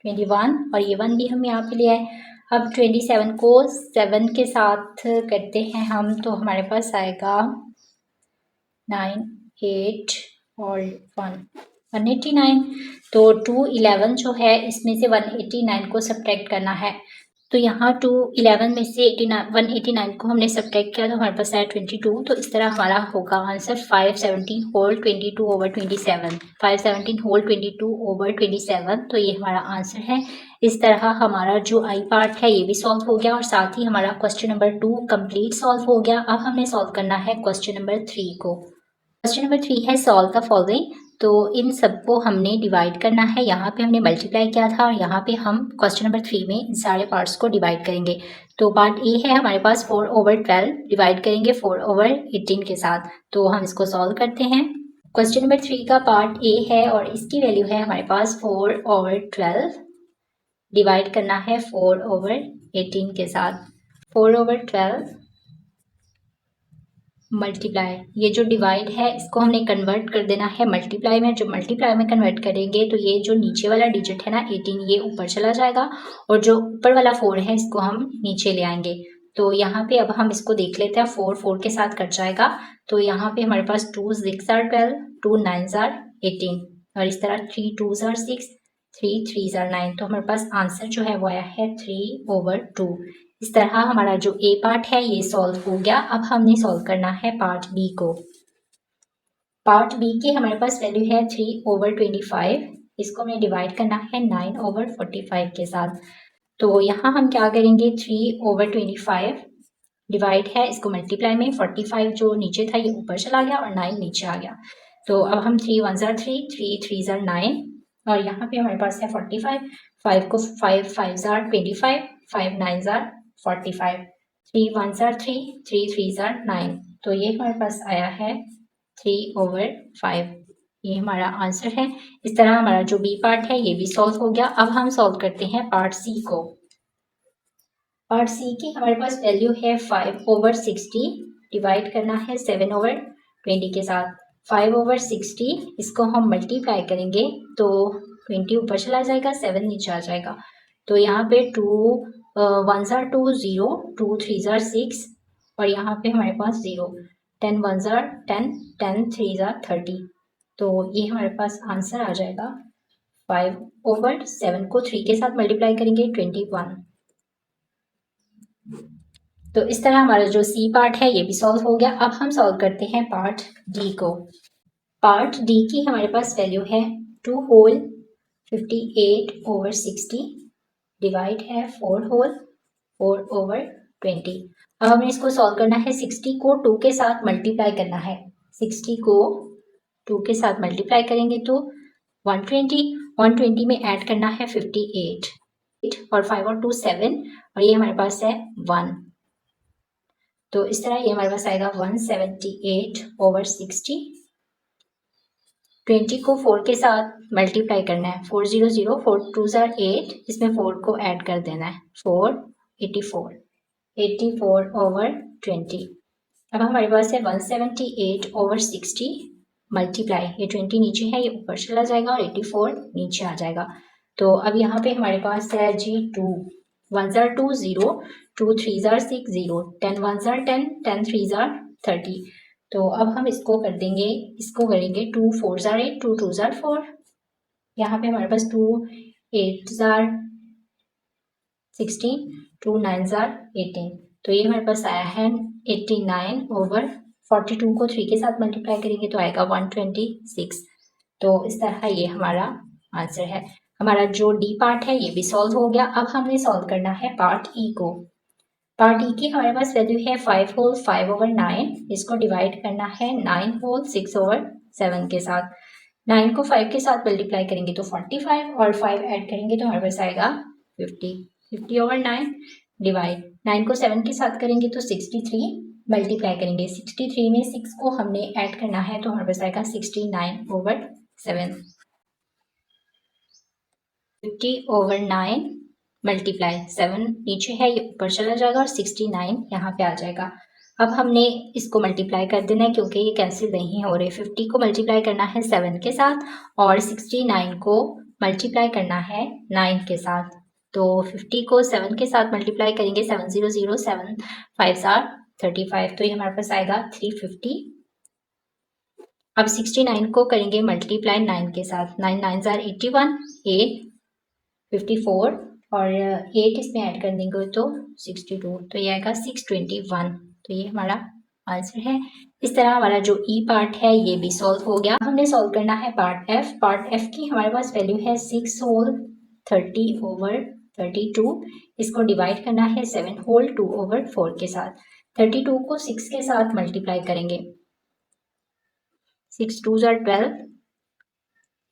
21 और ये 1 भी हम यहाँ पे ले आए। अब 27 को 7 के साथ करते हैं हम तो हमारे पास आएगा 9, 8 और 189। तो 211 जो है इसमें से 189 को सब्ट्रैक्ट करना है। तो यहाँ 211 में से 189 को हमने सब्ट्रैक्ट किया तो हमारे पास आया 22। तो इस तरह हमारा होगा answer 517 whole 22 over 27। 517 whole 22 over 27। तो ये हमारा आंसर है। इस तरह हमारा जो आई पार्ट है ये भी सॉल्व हो गया और साथ ही हमारा क्वेश्चन नंबर 2 कंप्लीट सॉल्व हो गया। अब हमने सॉल्व करना है क्वेश्चन नंबर 3 को। क्वेश्चन नंबर 3 है सॉल्व द फॉलोइंग। तो इन सबको हमने डिवाइड करना है। यहाँ पे हमने मल्टीप्लाई किया था और यहाँ पे हम क्वेश्चन नंबर 3 में इन सारे पार्ट्स को डिवाइड करेंगे। तो पार्ट ए है हमारे पास 4 ओवर 12 डिवाइड करेंगे 4 ओवर 18 के साथ। तो हम इसको सॉल्व करते हैं। क्वेश्चन नंबर 3 का पार्ट ए है और इसकी वैल्यू है हमारे पास 4 ओवर 12 डिवाइड करना है 4 ओवर 18 के साथ। 4 ओवर 12 मल्टीप्लाई, ये जो डिवाइड है इसको हमने कन्वर्ट कर देना है मल्टीप्लाई में। जो मल्टीप्लाई में कन्वर्ट करेंगे तो ये जो नीचे वाला डिजिट है ना 18 ये ऊपर चला जाएगा और जो ऊपर वाला 4 है इसको हम नीचे ले आएंगे। तो यहाँ पे अब हम इसको देख लेते हैं। 4 4 के साथ कट जाएगा तो यहाँ पे हमारे पास 2 6 are 12, 2 9 are 18 और इस तरह 3 2 are 6, 3 3 are 9। तो हमारे पास आंसर जो है वो आया है 3 ओवर 2। इस तरह हमारा जो ए पार्ट है ये सॉल्व हो गया। अब हमने सॉल्व करना है पार्ट बी को। पार्ट बी की हमारे पास वैल्यू है 3 ओवर 25। इसको हमें डिवाइड करना है 9 ओवर 45 के साथ। तो यहाँ हम क्या करेंगे 3 ओवर 25 डिवाइड है इसको मल्टीप्लाई में 45 जो नीचे था ये ऊपर चला गया और 9 नीचे आ गया। तो अब हम 3 1 are 3, 3 3 are 9 और यहाँ पे हमारे पास है 45। 5 को 5 5 are 25, 5 9 are 45, 3 1 are 3, 3 3 are 9। तो ये हमारे पास आया है 3 ओवर 5। ये हमारा आंसर है। इस तरह हमारा जो बी पार्ट है ये भी सॉल्व हो गया। अब हम सॉल्व करते हैं पार्ट सी को। पार्ट सी की हमारे पास वैल्यू है 5 ओवर 60 डिवाइड करना है 7 ओवर 20 के साथ। 5 ओवर 60 इसको हम मल्टीप्लाई करेंगे तो 20 ऊपर चला जाएगा 7 नीचे आ जाएगा। तो यहाँ पे 2 1s are 2 0, 2 3s are 6 और यहाँ पे हमारे पास 0, 10 1s are 10, 10 3s are 30। तो ये हमारे पास आंसर आ जाएगा 5 ओवर 7 को 3 के साथ मल्टीप्लाई करेंगे 21। तो इस तरह हमारा जो सी पार्ट है ये भी सॉल्व हो गया। अब हम सॉल्व करते हैं पार्ट डी को। पार्ट डी की हमारे पास वैल्यू है 2 होल 58 ओवर 60 डिवाइड है 4 होल 4 ओवर 20। अब हमें इसको सॉल्व करना है। 60 को 2 के साथ मल्टीप्लाई करना है। 60 को 2 के साथ मल्टीप्लाई करेंगे तो 120, 120 में ऐड करना है 58 और 5 और 2 7 और ये हमारे पास है 1। तो इस तरह ये हमारे पास आएगा 178 ओवर 60। 20 को 4 के साथ मल्टीप्लाई करना है। 4 0 0, 4 2s are 8, इसमें 4 को ऐड कर देना है 4 84, 84 ओवर 20। अब हमारे पास है 178 ओवर 60 मल्टीप्लाई, ये 20 नीचे है ये ऊपर चला जाएगा और 84 नीचे आ जाएगा। तो अब यहाँ पे हमारे पास है जी 2 1s are 2 0, 2 3s are 6 0, 10 1s are 10, 10 3s are 30। तो अब हम इसको कर देंगे, इसको करेंगे 2 4s are 8, 2 2s are 4। यहाँ पे हमारे पास 2 8s are 16, 2 9s are 18। तो ये हमारे पास आया है 89 ओवर 42 को 3 के साथ मल्टीप्लाई करेंगे तो आएगा 126। तो इस तरह ये हमारा आंसर है। हमारा जो डी पार्ट है ये भी सॉल्व हो गया। अब हमने सॉल्व करना है पार्ट ई को। पार्ट ई की हमारे पास वैल्यू है 5 होल 5 ओवर 9। इसको डिवाइड करना है 9 होल 6 ओवर 7 के साथ। 9 को 5 के साथ मल्टीप्लाई करेंगे तो 45 और 5 ऐड करेंगे तो हमारे पास आएगा 50 ओवर 9 डिवाइड 9 को 7 के साथ करेंगे तो 63 मल्टीप्लाई करेंगे 63 में 6 को हमने ऐड करना है तो हमारे पास आएगा 69/7। 50/9 मल्टीप्लाई 7 नीचे है ये ऊपर चला जाएगा और 69 यहाँ पे आ जाएगा। अब हमने इसको मल्टीप्लाई कर देना है क्योंकि ये कैंसिल नहीं हो रहे। 50 को मल्टीप्लाई करना है 7 के साथ और 69 को मल्टीप्लाई करना है 9 के साथ। तो 50 को 7 के साथ मल्टीप्लाई करेंगे 7 0 0 7 5 35 तो ये हमारे पास आएगा 350। अब 69 को करेंगे मल्टीप्लाई 9 के साथ। 9 9 81 8 54 और 8 इसमें ऐड कर देंगे तो 62 तो ये आएगा 621। तो ये हमारा आंसर है। इस तरह हमारा जो ई पार्ट है ये भी सॉल्व हो गया। हमने सॉल्व करना है पार्ट एफ। पार्ट एफ की हमारे पास वैल्यू है 6 होल 30/32। इसको डिवाइड करना है 7 होल 2/4 के साथ। 32 को 6 के साथ मल्टीप्लाई करेंगे। 6 2 12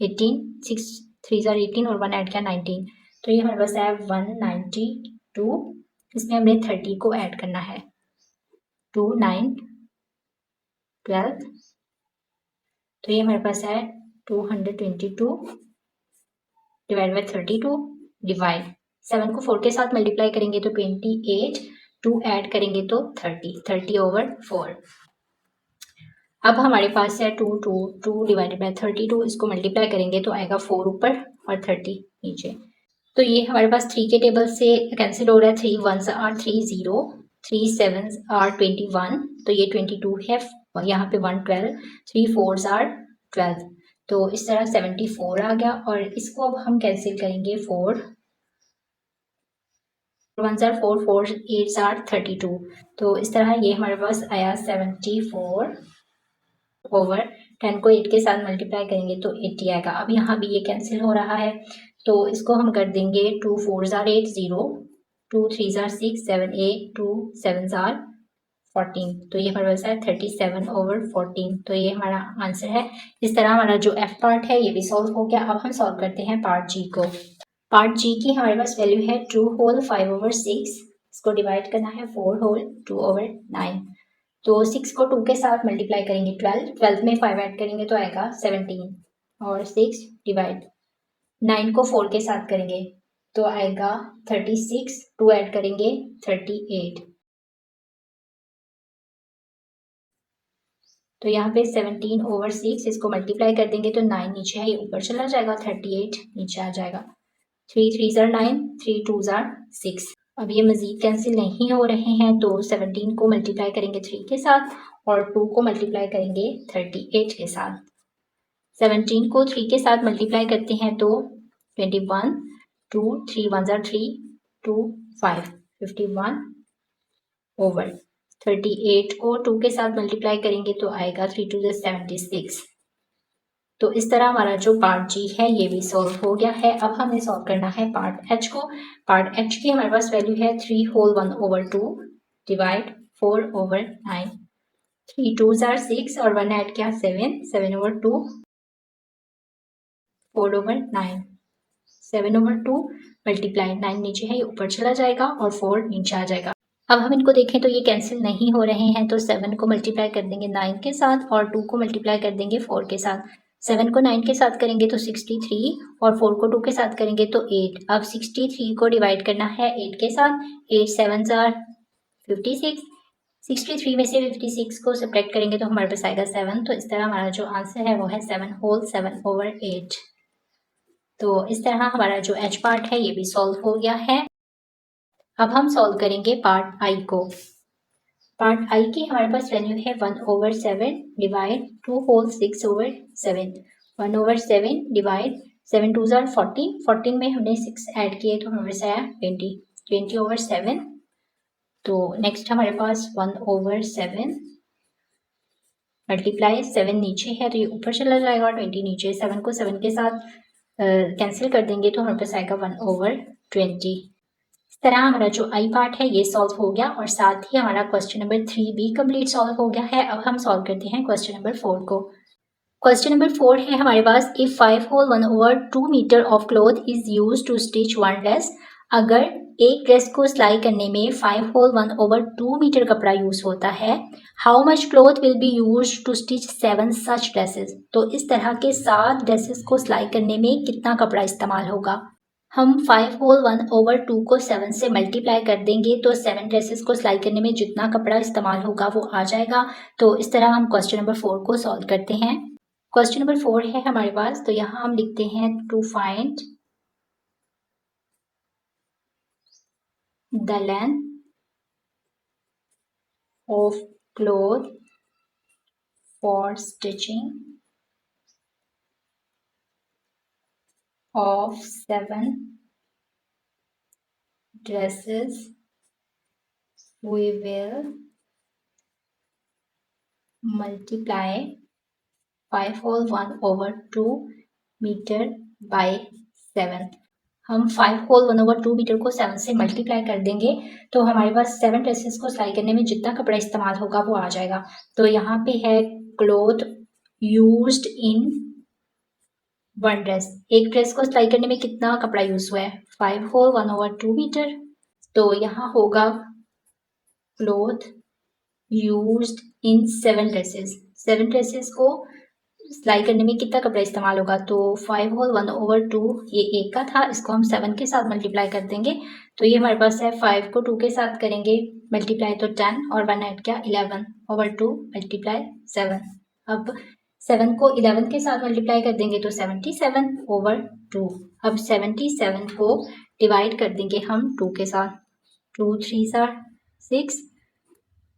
18 6 3 18 और 1 ऐड किया 19 तो ये हमारे पास है 192। इसमें हमने 30 को ऐड करना है 2 9 12 तो ये हमारे पास है 222 डिवाइड बाय 32 डिवाइड 7 को 4 के साथ मल्टीप्लाई करेंगे तो 28 2 ऐड करेंगे तो 30/4। अब हमारे पास है 2 डिवाइडेड बाय 32 इसको मल्टीप्लाई करेंगे तो आएगा 4 ऊपर और 30 नीचे। तो ये हमारे पास 3 के टेबल से कैंसिल हो रहा है। 3 1s are 3 0 3 7s are 21 तो ये 22 है। यहाँ पे 1 12 3 4s are 12 तो इस तरह 74 आ गया। और इसको अब हम कैंसिल करेंगे 4 1s are 4 4 8s are 32 तो इस तरह ये हमारे पास आया 74 ओवर 10 को 8 के साथ मल्टीप्लाई करेंगे तो 80 आएगा। अब यहाँ भी ये कैंसिल हो रहा है तो इसको हम कर देंगे 2 4s are 8 0 2 3s are 6 7 8 2 7s are 14 तो ये हमारे पास है 37/14 तो ये हमारा आंसर है। इस तरह हमारा जो एफ पार्ट है ये भी सॉल्व हो गया। अब हम सॉल्व करते हैं पार्ट जी को। पार्ट जी की हमारे पास वैल्यू है 2 होल 5/6। इसको डिवाइड करना है 4 होल 2/9 तो 6 को 2 के साथ मल्टीप्लाई करेंगे 12 में 5 ऐड करेंगे तो आएगा 17 और 6 डिवाइड 9 को 4 के साथ करेंगे तो आएगा 36 2 ऐड करेंगे 38 तो यहाँ पे 17/6 इसको मल्टीप्लाई कर देंगे तो 9 नीचे है ये ऊपर चला जाएगा 38 नीचे आ जाएगा। 3 3s are 9 3 2s are 6। अब ये मजीद कैंसिल नहीं हो रहे हैं तो 17 को मल्टीप्लाई करेंगे 3 के साथ और 2 को मल्टीप्लाई करेंगे 38 के साथ। 17 को 3 के साथ मल्टीप्लाई करते हैं तो 21 2 3 1s are 3 2 5 51 ओवर 38 को 2 के साथ मल्टीप्लाई करेंगे तो आएगा 3 2 76। तो इस तरह हमारा जो पार्ट जी है ये भी सॉल्व हो गया है। अब हमें सॉल्व करना है पार्ट एच को। पार्ट एच की हमारे पास वैल्यू है 3 होल 1/2 डिवाइड 4/9 3 2s are 6 और 1 ऐड किया 7 7/2 4/9 7/2 मल्टीप्लाई 9 नीचे है ये ऊपर चला जाएगा और 4 नीचे आ जाएगा। अब हम इनको देखें तो ये कैंसिल नहीं हो रहे हैं तो 7 को मल्टीप्लाई कर देंगे 9 के साथ और 2 को मल्टीप्लाई कर देंगे 4 के साथ। 7 को 9 के साथ करेंगे तो 63 और 4 को 2 के साथ करेंगे तो 8। अब 63 को डिवाइड करना है 8 के साथ। 8 7s are 56 63 में से 56 को सब्ट्रैक्ट करेंगे तो हमारे पास आएगा 7। तो इस तरह हमारा जो आंसर है वो है 7 होल 7/8। तो इस तरह हमारा जो एच पार्ट है ये भी सॉल्व हो गया है। अब हम सॉल्व करेंगे पार्ट आई को। पार्ट आई की हमारे पास वैल्यू है 1/7 divide 2 whole 6/7 1/7 divide 7 2s are 14 14 में हमने 6 ऐड किए तो हमारे पास आया 20 20/7। तो नेक्स्ट हमारे पास 1/7 मल्टीप्लाई 7 नीचे है तो ये ऊपर चला जाएगा 20 नीचे। 7 को 7 के साथ कैंसिल कर देंगे तो हमारे पास आएगा 1/20। इस तरह हमारा जो आई पार्ट है ये सॉल्व हो गया और साथ ही हमारा क्वेश्चन नंबर 3 भी कंप्लीट सॉल्व हो गया है। अब हम सॉल्व करते हैं क्वेश्चन नंबर 4 को। क्वेश्चन नंबर 4 है हमारे पास, if 5 whole 1/2 metre of cloth is used to stitch 1 dress, अगर एक ड्रेस को सिलाई करने में 5 होल 1/2 मीटर कपड़ा यूज होता है, how much cloth will be use to stitch 7 such dresses. तो इस तरह के 7 ड्रेसेस को सिलाई करने में कितना कपड़ा इस्तेमाल होगा। हम 5 होल 1/2 को 7 से मल्टीप्लाई कर देंगे तो 7 ड्रेसेस को सिलाई करने में जितना कपड़ा इस्तेमाल होगा वो आ जाएगा। तो इस तरह हम क्वेश्चन नंबर 4 को सॉल्व करते हैं। क्वेश्चन नंबर 4 है हमारे पास, तो यहाँ हम लिखते हैं to find the length of cloth for stitching of 7 dresses. We will multiply 5 whole 1/2 metre by 7। हम 5 होल 1/2 मीटर को 7 से मल्टीप्लाई कर देंगे तो हमारे पास 7 ड्रेसेस को सिलाई करने में जितना कपड़ा इस्तेमाल होगा वो आ जाएगा। तो यहाँ पे है क्लोथ यूज्ड इन 1 ड्रेस। एक ड्रेस को सिलाई करने में कितना कपड़ा यूज हुआ है, 5 होल 1/2 मीटर। तो यहाँ होगा cloth used in 7 dresses. 7 dresses को सिलाई करने में कितना कपड़ा इस्तेमाल होगा, तो 5 होल 1/2 ये एक का था, इसको हम 7 के साथ मल्टीप्लाई कर देंगे तो ये हमारे पास है 5 को 2 के साथ करेंगे मल्टीप्लाई तो 10 और 1 ऐड किया 11/2 मल्टीप्लाई 7। अब 7 को 11 के साथ मल्टीप्लाई कर देंगे तो 77/2। अब 77 को डिवाइड कर देंगे हम 2 के साथ, 2 3 आर 6,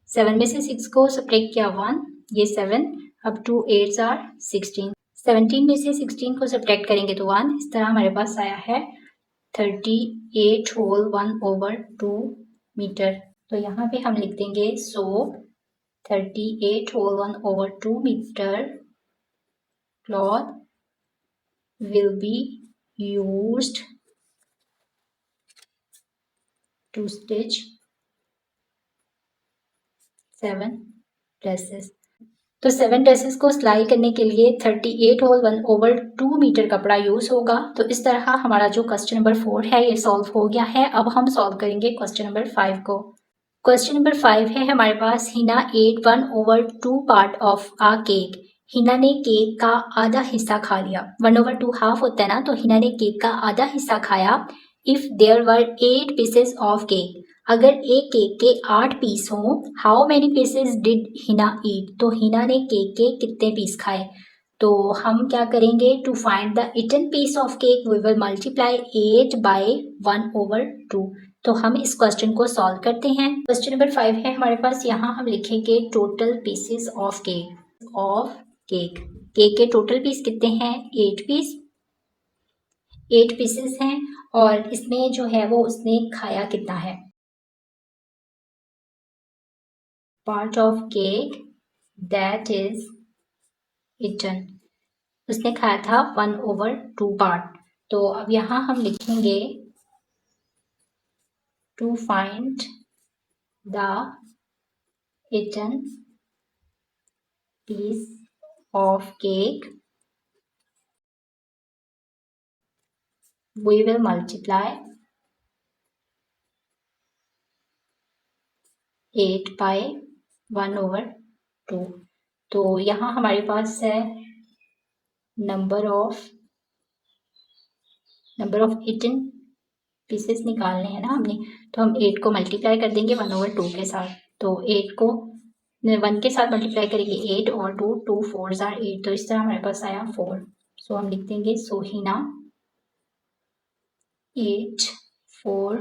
7 में से 6 को सब्ट्रैक्ट किया 1, ये 7, अब 2 8 आर 16, 17 में से 16 को सब्ट्रैक्ट करेंगे तो 1। इस तरह हमारे पास आया है 38 होल 1/2 मीटर। तो यहाँ पे हम लिख देंगे so 38 whole 1/2 metre cloth will be used to stitch 7 dresses. तो 7 ड्रेसेस को सिलाई करने के लिए 38 होल 1/2 मीटर कपड़ा यूज होगा। तो इस तरह हमारा जो क्वेश्चन नंबर 4 है ये सॉल्व हो गया है। अब हम सॉल्व करेंगे क्वेश्चन नंबर 5 को। क्वेश्चन नंबर 5 है हमारे पास, Heena ate 1/2 part of a cake. Heena ने केक का आधा हिस्सा खा लिया। 1/2 हाफ होता है ना, तो हिना ने केक का आधा हिस्सा खाया। If there were 8 pieces of cake, अगर एक केक के 8 पीस हों, how many pieces did Heena eat. तो हिना ने केक के कितने पीस खाए। तो हम क्या करेंगे, to find the eaten piece of cake we will multiply 8 by 1/2। तो हम इस क्वेश्चन को सॉल्व करते हैं। क्वेश्चन नंबर 5 है हमारे पास, यहाँ हम लिखेंगे total pieces of cake. Cake के टोटल पीस कितने हैं, 8 पीस, 8 पीसेस हैं। और इसमें जो है वो उसने खाया कितना है, part of cake that is eaten, उसने खाया था 1/2 पार्ट। तो अब यहाँ हम लिखेंगे to find the eaten piece of cake we will multiply 8 by 1/2। तो यहाँ हमारे पास है नंबर ऑफ eaten पीसेस निकालने हैं ना हमने, तो हम 8 को मल्टीप्लाई कर देंगे 1/2 के साथ। तो 8 को 1 के साथ मल्टीप्लाई करेंगे 8 और 2 2 4 आर 8, तो इस तरह हमारे पास आया 4। सो हम लिख देंगे so Heena 8 4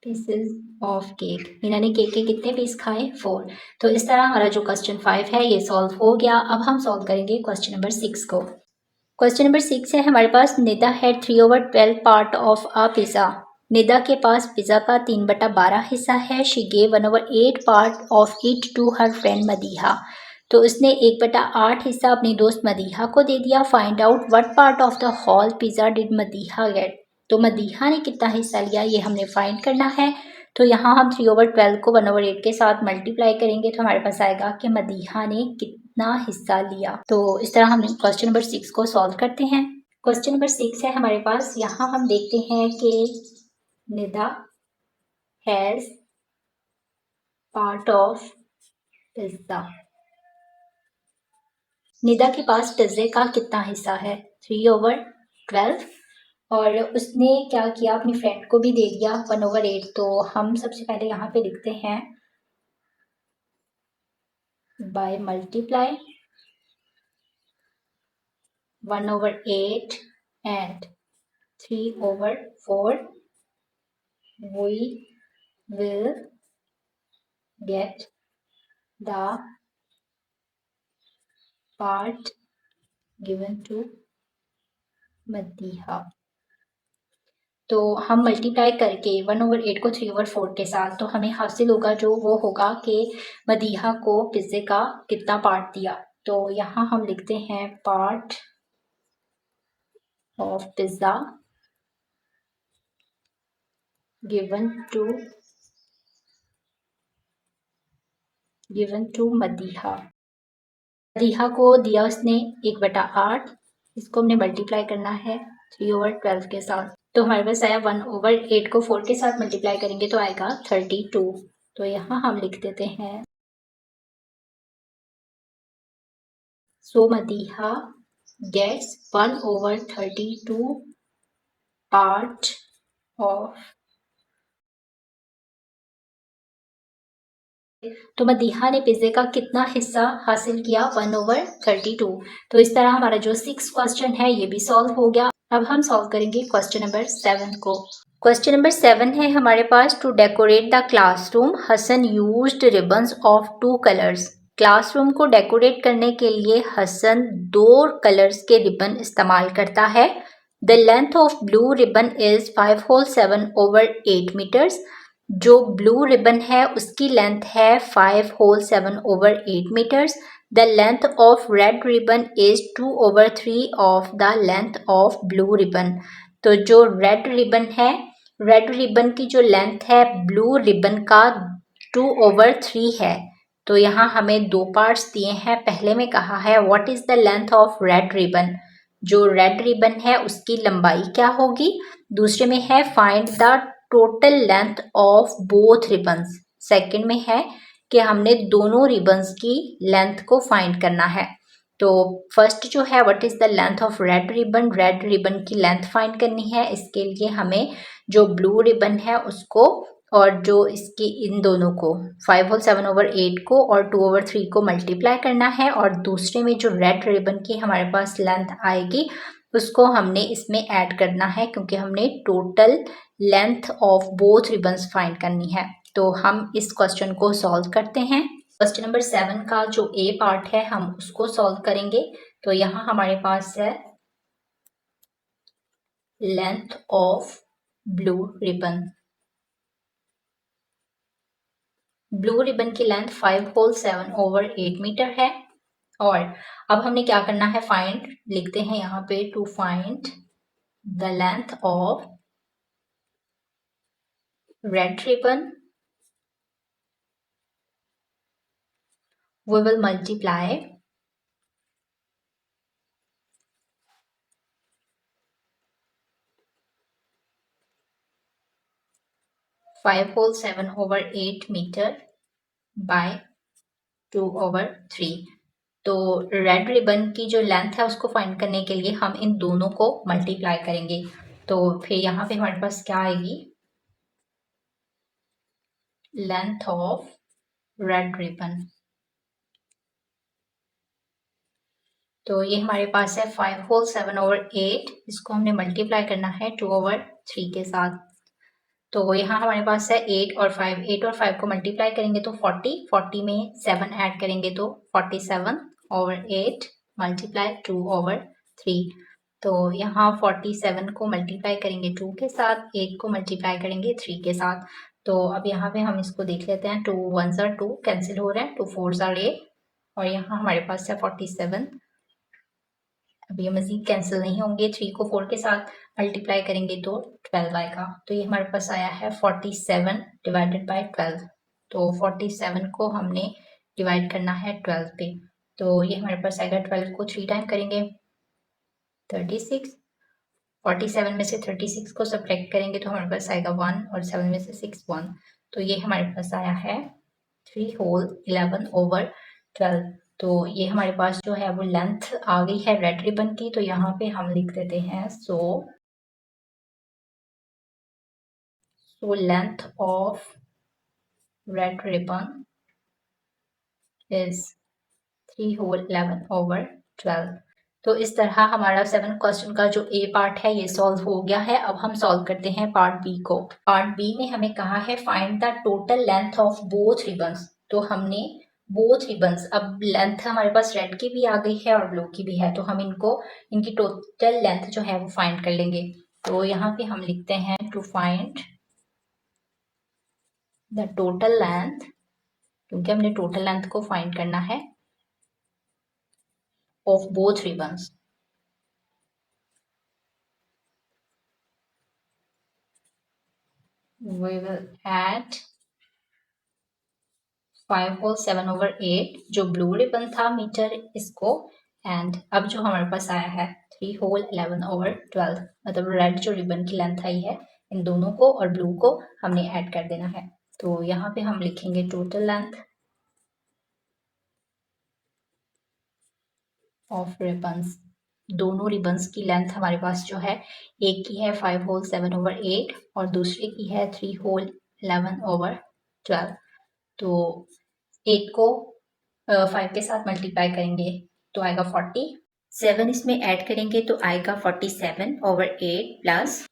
pieces of cake. Heena ने केक के कितने पीस खाए, 4। तो इस तरह हमारा जो क्वेश्चन 5 है ये सॉल्व हो गया। अब हम सॉल्व करेंगे क्वेश्चन नंबर 6 को। क्वेश्चन नंबर 6 है हमारे पास, Nida had 3/12 part of a pizza. Nida के पास पिज़्ज़ा का 3/12 हिस्सा है। She gave 1/8 part of it to her friend Madiha. तो उसने 1/8 हिस्सा अपनी दोस्त मदीहा को दे दिया। Find out what part of the whole pizza did Madiha get. तो मदीहा ने कितना हिस्सा लिया ये हमने फाइंड करना है। तो यहाँ हम 3/12 को 1/8 के साथ मल्टीप्लाई करेंगे तो हमारे पास आएगा कि मदीहा ने कितना हिस्सा लिया। तो इस तरह हम क्वेश्चन नंबर 6 को सॉल्व करते हैं। क्वेश्चन नंबर 6 है हमारे पास। यहाँ हम देखते हैं कि Nida has part of pizza. Nida के पास पिज्जे का कितना हिस्सा है? 3/12। और उसने क्या किया, अपनी फ्रेंड को भी दे दिया 1/8। तो हम सबसे पहले यहाँ पे लिखते हैं by multiply 1/8 and 3/4 we will get the part given to Madiha. तो हम मल्टीप्लाई करके 1/8 को 3/4 के साथ, तो हमें हासिल होगा जो वो होगा कि मदीहा को पिज्जे का कितना पार्ट दिया। तो यहाँ हम लिखते हैं part of pizza given to Madiha. Madiha को दिया उसने 1/8। इसको हमने मल्टीप्लाई करना है 3/12 के साथ। तो हमारे पास आया 1/8 को 4 के साथ मल्टीप्लाई करेंगे तो आएगा 32। तो यहाँ हम लिख देते हैं सो मदीहा गेट्स 1/32 पार्ट ऑफ। तो मदीहा ने पिज्जे का कितना हिस्सा हासिल किया? 1/32। तो इस तरह हमारा जो 6 क्वेश्चन है ये भी सॉल्व हो गया। अब हम सॉल्व करेंगे क्वेश्चन नंबर 7 को। क्वेश्चन नंबर 7 है हमारे पास। To decorate the classroom Hasan used ribbons of 2 colours. Classroom को डेकोरेट करने के लिए हसन 2 कलर्स के रिबन इस्तेमाल करता है। The length of blue ribbon is 5 whole 7/8 metres. जो ब्लू रिबन है उसकी लेंथ है 5 whole 7/8 metres. The length of red ribbon is 2/3 of the length of blue ribbon. तो जो रेड रिबन है, रेड रिबन की जो लेंथ है ब्लू रिबन का 2/3 है। तो यहाँ हमें 2 पार्ट्स दिए हैं। पहले में कहा है what is the length of red ribbon, जो रेड रिबन है उसकी लंबाई क्या होगी। दूसरे में है find the total length of both ribbons. Second में है कि हमने दोनों रिबन्स की लेंथ को फाइंड करना है। तो फर्स्ट जो है what is the length of red ribbon, red ribbon की लेंथ फाइंड करनी है। इसके लिए हमें जो ब्लू रिबन है उसको और जो इसकी इन दोनों को 5 होल 7/8 को और 2/3 को मल्टीप्लाई करना है। और दूसरे में जो रेड रिबन की हमारे पास लेंथ आएगी उसको हमने इसमें ऐड करना है, क्योंकि हमने total length of both ribbons find करनी है। तो हम इस क्वेश्चन को सॉल्व करते हैं। क्वेश्चन नंबर 7 का जो ए पार्ट है हम उसको सॉल्व करेंगे। तो यहाँ हमारे पास है length of blue ribbon. Blue ribbon की लेंथ 5 होल 7/8 मीटर है। और अब हमने क्या करना है, फाइंड लिखते हैं यहाँ पे to find the length of red ribbon we will multiply 5 whole 7/8 metre by 2/3। तो रेड रिबन की जो लेंथ है उसको फाइंड करने के लिए हम इन दोनों को मल्टीप्लाई करेंगे। तो फिर यहाँ पे हमारे पास क्या आएगी, लेंथ ऑफ रेड रिबन। तो ये हमारे पास है 5 होल 7/8। इसको हमने मल्टीप्लाई करना है 2/3 के साथ। तो यहाँ हमारे पास है 8 और 5। 8 और 5 को मल्टीप्लाई करेंगे तो 40 में 7 ऐड करेंगे तो 47/8 मल्टीप्लाई 2/3। तो यहाँ 47 को मल्टीप्लाई करेंगे 2 के साथ, 8 को मल्टीप्लाई करेंगे 3 के साथ। तो अब यहाँ पे हम इसको देख लेते हैं। 2 1s are 2 कैंसिल हो रहा है, 2 4s are 8 और यहाँ हमारे पास है 47। अब ये मजीद कैंसिल नहीं होंगे। 3 को 4 के साथ मल्टीप्लाई करेंगे तो 12 आएगा। तो ये हमारे पास आया है 47 डिवाइडेड बाय 12। तो 47 को हमने डिवाइड करना है 12 पे। तो ये हमारे पास आएगा 12 को 3 टाइम करेंगे 36 47 में से 36 को सब्ट्रैक्ट करेंगे तो हमारे पास आएगा 1 और 7 में से 6 1, तो ये हमारे पास आया है 3 होल 11 ओवर 12। तो ये हमारे पास जो है वो लेंथ आ गई है रेड रिबन की, तो यहाँ पे हम लिख देते हैं so length of red ribbon is 3 whole 11 over 12। तो इस तरह हमारा 7 क्वेश्चन का जो ए पार्ट है ये सॉल्व हो गया है। अब हम सॉल्व करते हैं पार्ट बी को। पार्ट बी में हमें कहा है find the total length of both ribbons. तो हमने बोथ रिबन्स, अब लेंथ हमारे पास रेड की भी आ गई है और ब्लू की भी है, तो हम इनकी टोटल लेंथ जो है वो फाइंड कर लेंगे। तो यहाँ पे हम लिखते हैं to find the total length, क्योंकि हमने टोटल लेंथ को फाइंड करना है of both ribbons. We will add 5 whole 7 over 8 जो ब्लू रिबन था मीटर इसको, एंड अब जो हमारे पास आया है 3 होल 11 over 12, मतलब रेड जो रिबन की लेंथ आई है इन दोनों को और ब्लू को हमने ऐड कर देना है। तो यहाँ पे हम लिखेंगे टोटल लेंथ ऑफ रिबन्स। दोनों रिबन्स की लेंथ हमारे पास जो है, एक की है 5 होल 7 over 8 और दूसरे की है 3 होल 11 over 12। तो 8 को 5 के साथ मल्टीप्लाई करेंगे तो आएगा 40। 7 इसमें ऐड करेंगे तो आएगा 47 over 8 प्लस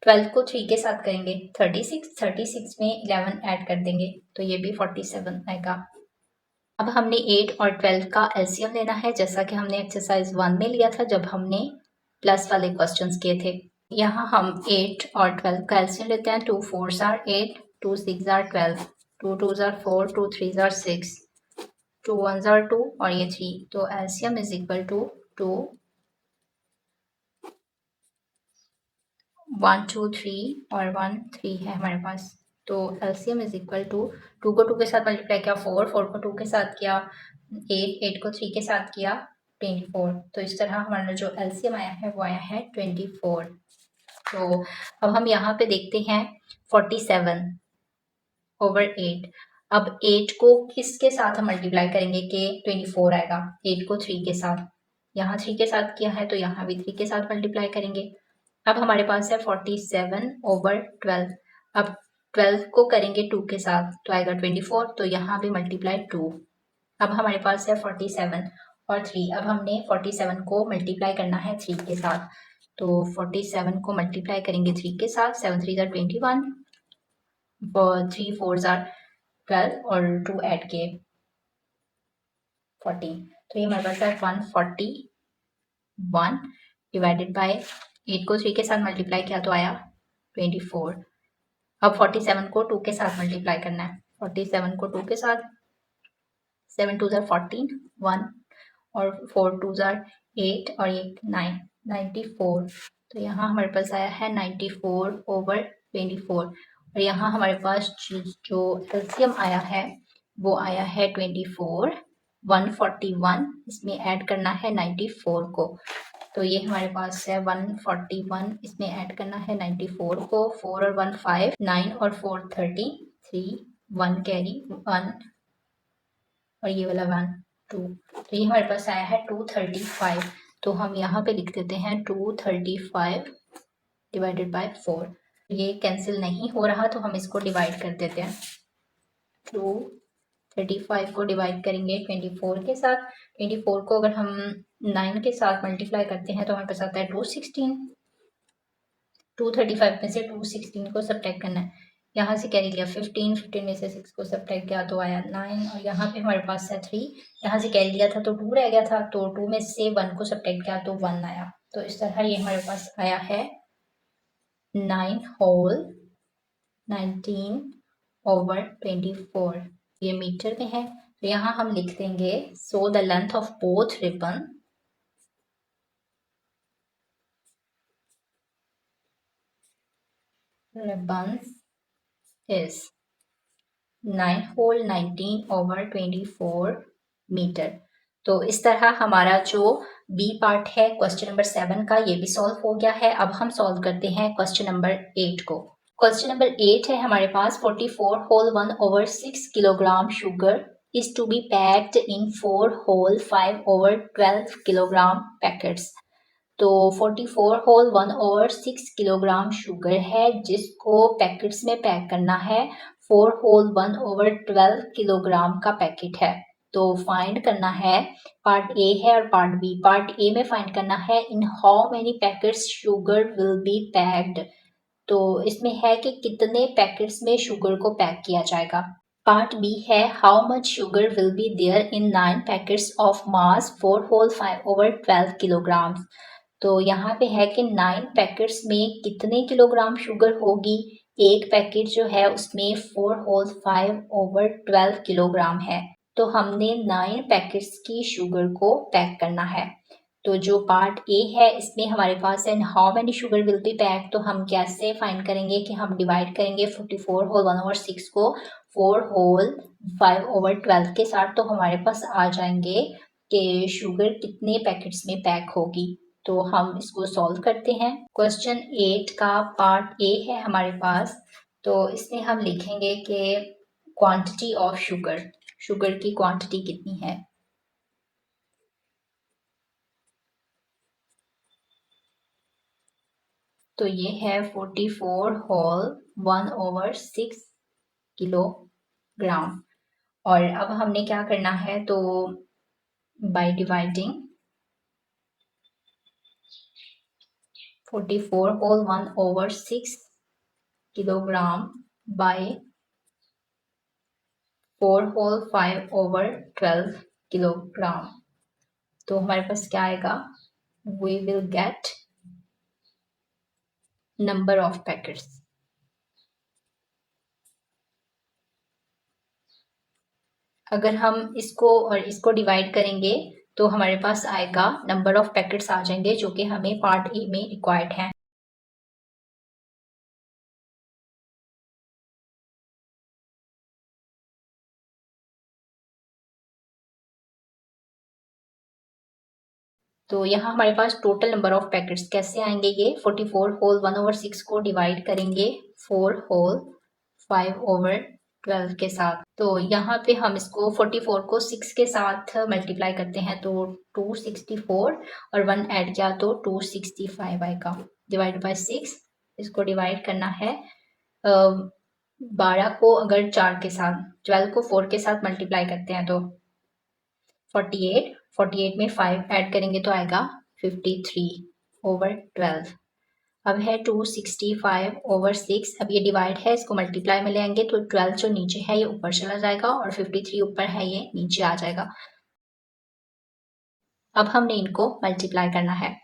12 को 3 के साथ करेंगे 36, 36 में 11 ऐड कर देंगे तो ये भी 47 आएगा। अब हमने 8 और 12 का एलसीएम लेना है, जैसा कि हमने एक्सरसाइज 1 में लिया था जब हमने प्लस वाले क्वेश्चंस किए थे। यहाँ हम 8 और 12 का एलसीएम लेते हैं। 2 4s are 8, 2 6s are 12, 2 2s are 4, 2 3s are 6, 2 1s are 2 और ये 3, तो एलसीएम इज इक्वल टू 2 1 2 3 और 1 3 है हमारे पास। तो एलसीएम इज इक्वल टू 2 को 2 के साथ मल्टीप्लाई किया 4, 4 को 2 के साथ किया 8, 8 को 3 के साथ किया 24। तो इस तरह हमारा जो एलसीएम आया है वो आया है 24। तो अब हम यहाँ पे देखते हैं 47 over 8। अब 8 को किसके साथ हम मल्टीप्लाई करेंगे कि 24 आएगा? 8 को 3 के साथ, यहाँ 3 के साथ किया है तो यहाँ भी 3 के साथ मल्टीप्लाई करेंगे। अब हमारे पास है 47 over 12। अब 12 को करेंगे 2 के साथ तो आएगा 24, तो यहाँ भी मल्टीप्लाई 2। अब हमारे पास है 47 और 3। अब हमने 47 को मल्टीप्लाई करना है 3 के साथ, तो 47 को मल्टीप्लाई करेंगे 3 के साथ, 7 3 are 21, 3 4s are 12 और 2 ऐड किए 14। तो ये हमारे पास है 141 डिवाइडेड बाय 8 को 3 के साथ मल्टीप्लाई किया तो आया 24। अब 47 को 2 के साथ मल्टीप्लाई करना है। 47 को 2 के साथ, 7 2s are 14, 1 और 4 2s are 8 और ये 9, 94। तो यहाँ हमारे पास आया है 94 over 24 और यहाँ हमारे पास जो एलसीएम आया है वो आया है 24, 141 इसमें ऐड करना है 94 को, तो ये हमारे पास है 141 इसमें ऐड करना है 94 को, 4 और 1 5, 9 और 4 30, 3 1 कैरी 1 और ये वाला 1 2, तो ये हमारे पास आया है 235। तो हम यहाँ पे लिख देते हैं 235 डिवाइडेड बाय 4। ये कैंसिल नहीं हो रहा तो हम इसको डिवाइड कर देते हैं। 235 को डिवाइड करेंगे 24 के साथ। 24 को अगर हम 9 के साथ मल्टीप्लाई करते हैं तो हमारे पास आता है 216। 235 में से 216 को सब्ट्रैक्ट करना है, यहाँ से कैरी लिया 15, 15 में से 6 को सब्ट्रैक्ट किया तो आया 9 और यहाँ पे हमारे पास है 3, यहाँ से कैरी लिया था तो 2 रह गया था, तो 2 में से 1 को सब्ट्रैक्ट किया तो 1 आया। तो इस तरह ये हमारे पास आया है 9 होल 19 over 24। ये मीटर में है तो यहाँ हम लिख देंगे so the length of both ribbons is 9 whole 19 over 24 metre. तो इस तरह हमारा जो बी पार्ट है क्वेश्चन नंबर 7 का ये भी सॉल्व हो गया है। अब हम सॉल्व करते हैं क्वेश्चन नंबर 8 को। क्वेश्चन नंबर 8 है हमारे पास 44 whole 1/6 kilogram sugar is to be packed in 4 whole 5/12 kilogram packets. तो 44 होल 1/6 किलोग्राम शुगर है जिसको पैकेट्स में पैक करना है। 4 होल 1/12 किलोग्राम का पैकेट है। तो फाइंड करना है, पार्ट ए है और पार्ट बी। पार्ट ए में फाइंड करना है in how many packets sugar will B packed. तो इसमें है कि कितने पैकेट्स में शुगर को पैक किया जाएगा। पार्ट बी है how much sugar will be there in 9 packets of mass 4 whole 5/12 kilogram. तो यहाँ पे है कि 9 पैकेट्स में कितने किलोग्राम शुगर होगी। एक पैकेट जो है उसमें 4 होल 5/12 किलोग्राम है। तो हमने 9 पैकेट्स की शुगर को पैक करना है। तो जो पार्ट ए है इसमें हमारे पास है how many sugar will B pack. तो हम कैसे फाइंड करेंगे कि हम डिवाइड करेंगे 44 होल 1/6 को 4 होल 5/12 के साथ। तो हमारे पास आ जाएंगे कि शुगर कितने पैकेट्स में पैक होगी। तो हम इसको सॉल्व करते हैं। क्वेश्चन 8 का पार्ट ए है हमारे पास। तो इसमें हम लिखेंगे कि क्वांटिटी ऑफ शुगर की क्वांटिटी कितनी है। तो ये है 44 होल 1/6 किलोग्राम। और अब हमने क्या करना है, तो by dividing 44 whole 1/6 kilogram by 4 whole 5/12 kilogram. तो हमारे पास क्या आएगा, we will get number of packets. अगर हम इसको और इसको डिवाइड करेंगे तो हमारे पास आएगा नंबर ऑफ पैकेट्स आ जाएंगे जो कि हमें पार्ट ए में रिक्वायर्ड है। तो यहाँ हमारे पास टोटल नंबर ऑफ पैकेट्स कैसे आएंगे, ये 44 होल 1/6 को डिवाइड करेंगे 4 होल 5/12 के साथ। तो यहाँ पे हम इसको 44 को 6 के साथ मल्टीप्लाई करते हैं तो 264 और 1 ऐड किया तो 265 आएगा। डिवाइड बाय 6 इसको डिवाइड करना है 12 को अगर 4 के साथ, 12 को 4 के साथ मल्टीप्लाई करते हैं तो 48 में 5 ऐड करेंगे तो आएगा 53/12। अब है 265/6। अब ये डिवाइड है, इसको मल्टीप्लाई में ले आएंगे तो 12 जो नीचे है ये ऊपर चला जाएगा और 53 ऊपर है ये नीचे आ जाएगा। अब हमने इनको मल्टीप्लाई करना है।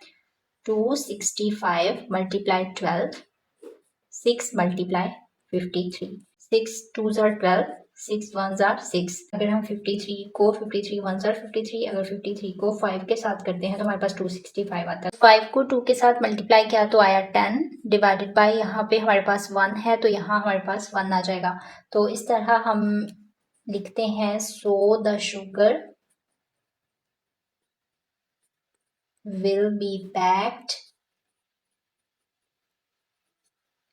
265 multiply 12, 6 multiply 53, 6 2s are 12, 6 1s are 6। अगर हम 53 को 53 1s are 53, अगर 53 को 5 के साथ करते हैं तो हमारे पास 265 आता है। 5 को 2 के साथ मल्टीप्लाई किया तो आया 10 डिवाइडेड बाय यहाँ पे हमारे पास 1 है तो यहाँ हमारे पास 1 आ जाएगा। तो इस तरह हम लिखते हैं so the sugar will be packed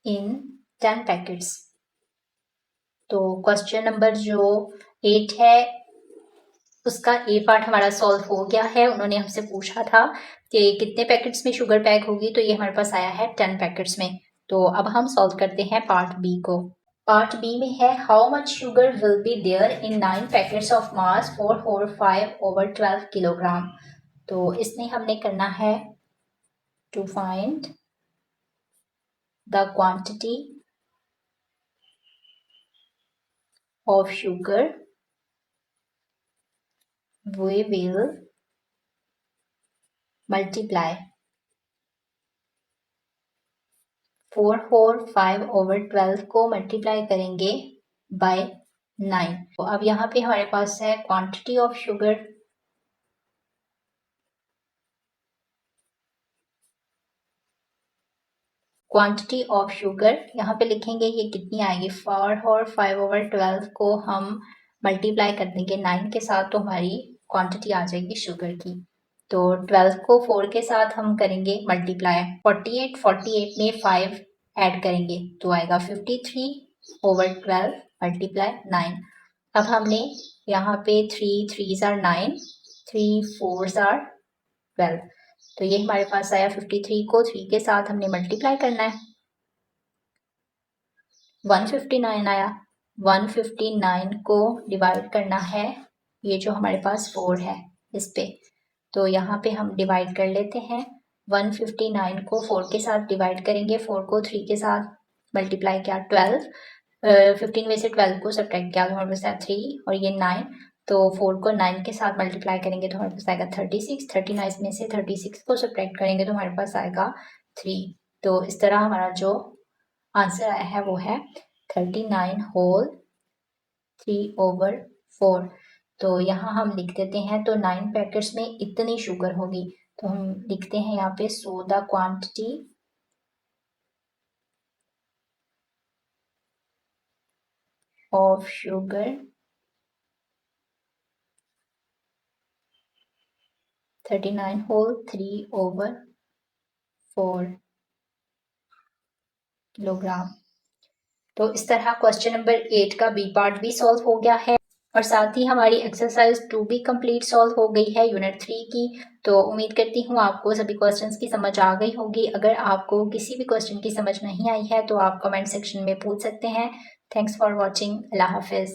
in 10 packets. तो क्वेश्चन नंबर जो 8 है उसका ए पार्ट हमारा सॉल्व हो गया है। उन्होंने हमसे पूछा था कि कितने पैकेट्स में शुगर पैक होगी, तो ये हमारे पास आया है 10 पैकेट्स में। तो अब हम सॉल्व करते हैं पार्ट बी को। पार्ट बी में है how much sugar will be there in 9 packets of mass 4/5/12 kilogram. तो इसमें हमने करना है to find the quantity of sugar we will multiply 4 whole 5/12 को मल्टीप्लाई करेंगे बाय 9। तो अब यहाँ पे हमारे पास है quantity of sugar. Quantity of sugar यहाँ पे लिखेंगे ये कितनी आएगी। 4 और 5/12 को हम मल्टीप्लाई कर देंगे 9 के साथ तो हमारी क्वांटिटी आ जाएगी शुगर की। तो 12 को 4 के साथ हम करेंगे मल्टीप्लाई। 48 में 5 ऐड करेंगे तो आएगा 53/12 मल्टीप्लाई 9। अब हमने यहाँ पे 3 3s are 9, 3 4s are 12, तो ये हमारे पास आया 53 को 3 के साथ हमने मल्टीप्लाई करना है, 159 आया। 159 को डिवाइड करना है, ये जो हमारे पास 4 है इस पे, तो यहाँ पे हम डिवाइड कर लेते हैं। 159 को 4 के साथ डिवाइड करेंगे, 4 को 3 के साथ मल्टीप्लाई किया 12, 15 में से 12 को सब्ट्रैक्ट किया तो हमारे पास आया 3 और ये 9, तो 4 को 9 के साथ मल्टीप्लाई करेंगे तो हमारे पास आएगा 36, 39 में से 36 को सब्ट्रैक्ट करेंगे तो हमारे पास आएगा 3। तो इस तरह हमारा जो आंसर आया है वो है 39/3/4। तो यहाँ हम लिख देते हैं, तो 9 पैकेट्स में इतनी शुगर होगी, तो हम लिखते हैं यहाँ पे so the quantity of sugar 39/3/4 kilogram. तो इस तरह क्वेश्चन नंबर 8 का बी पार्ट भी सॉल्व हो गया है और साथ ही हमारी एक्सरसाइज 2 भी कंप्लीट सॉल्व हो गई है यूनिट 3 की। तो उम्मीद करती हूँ आपको सभी क्वेश्चंस की समझ आ गई होगी। अगर आपको किसी भी क्वेश्चन की समझ नहीं आई है तो आप कमेंट सेक्शन में पूछ सकते हैं। Thanks for watching. अल्लाह हाफिज़।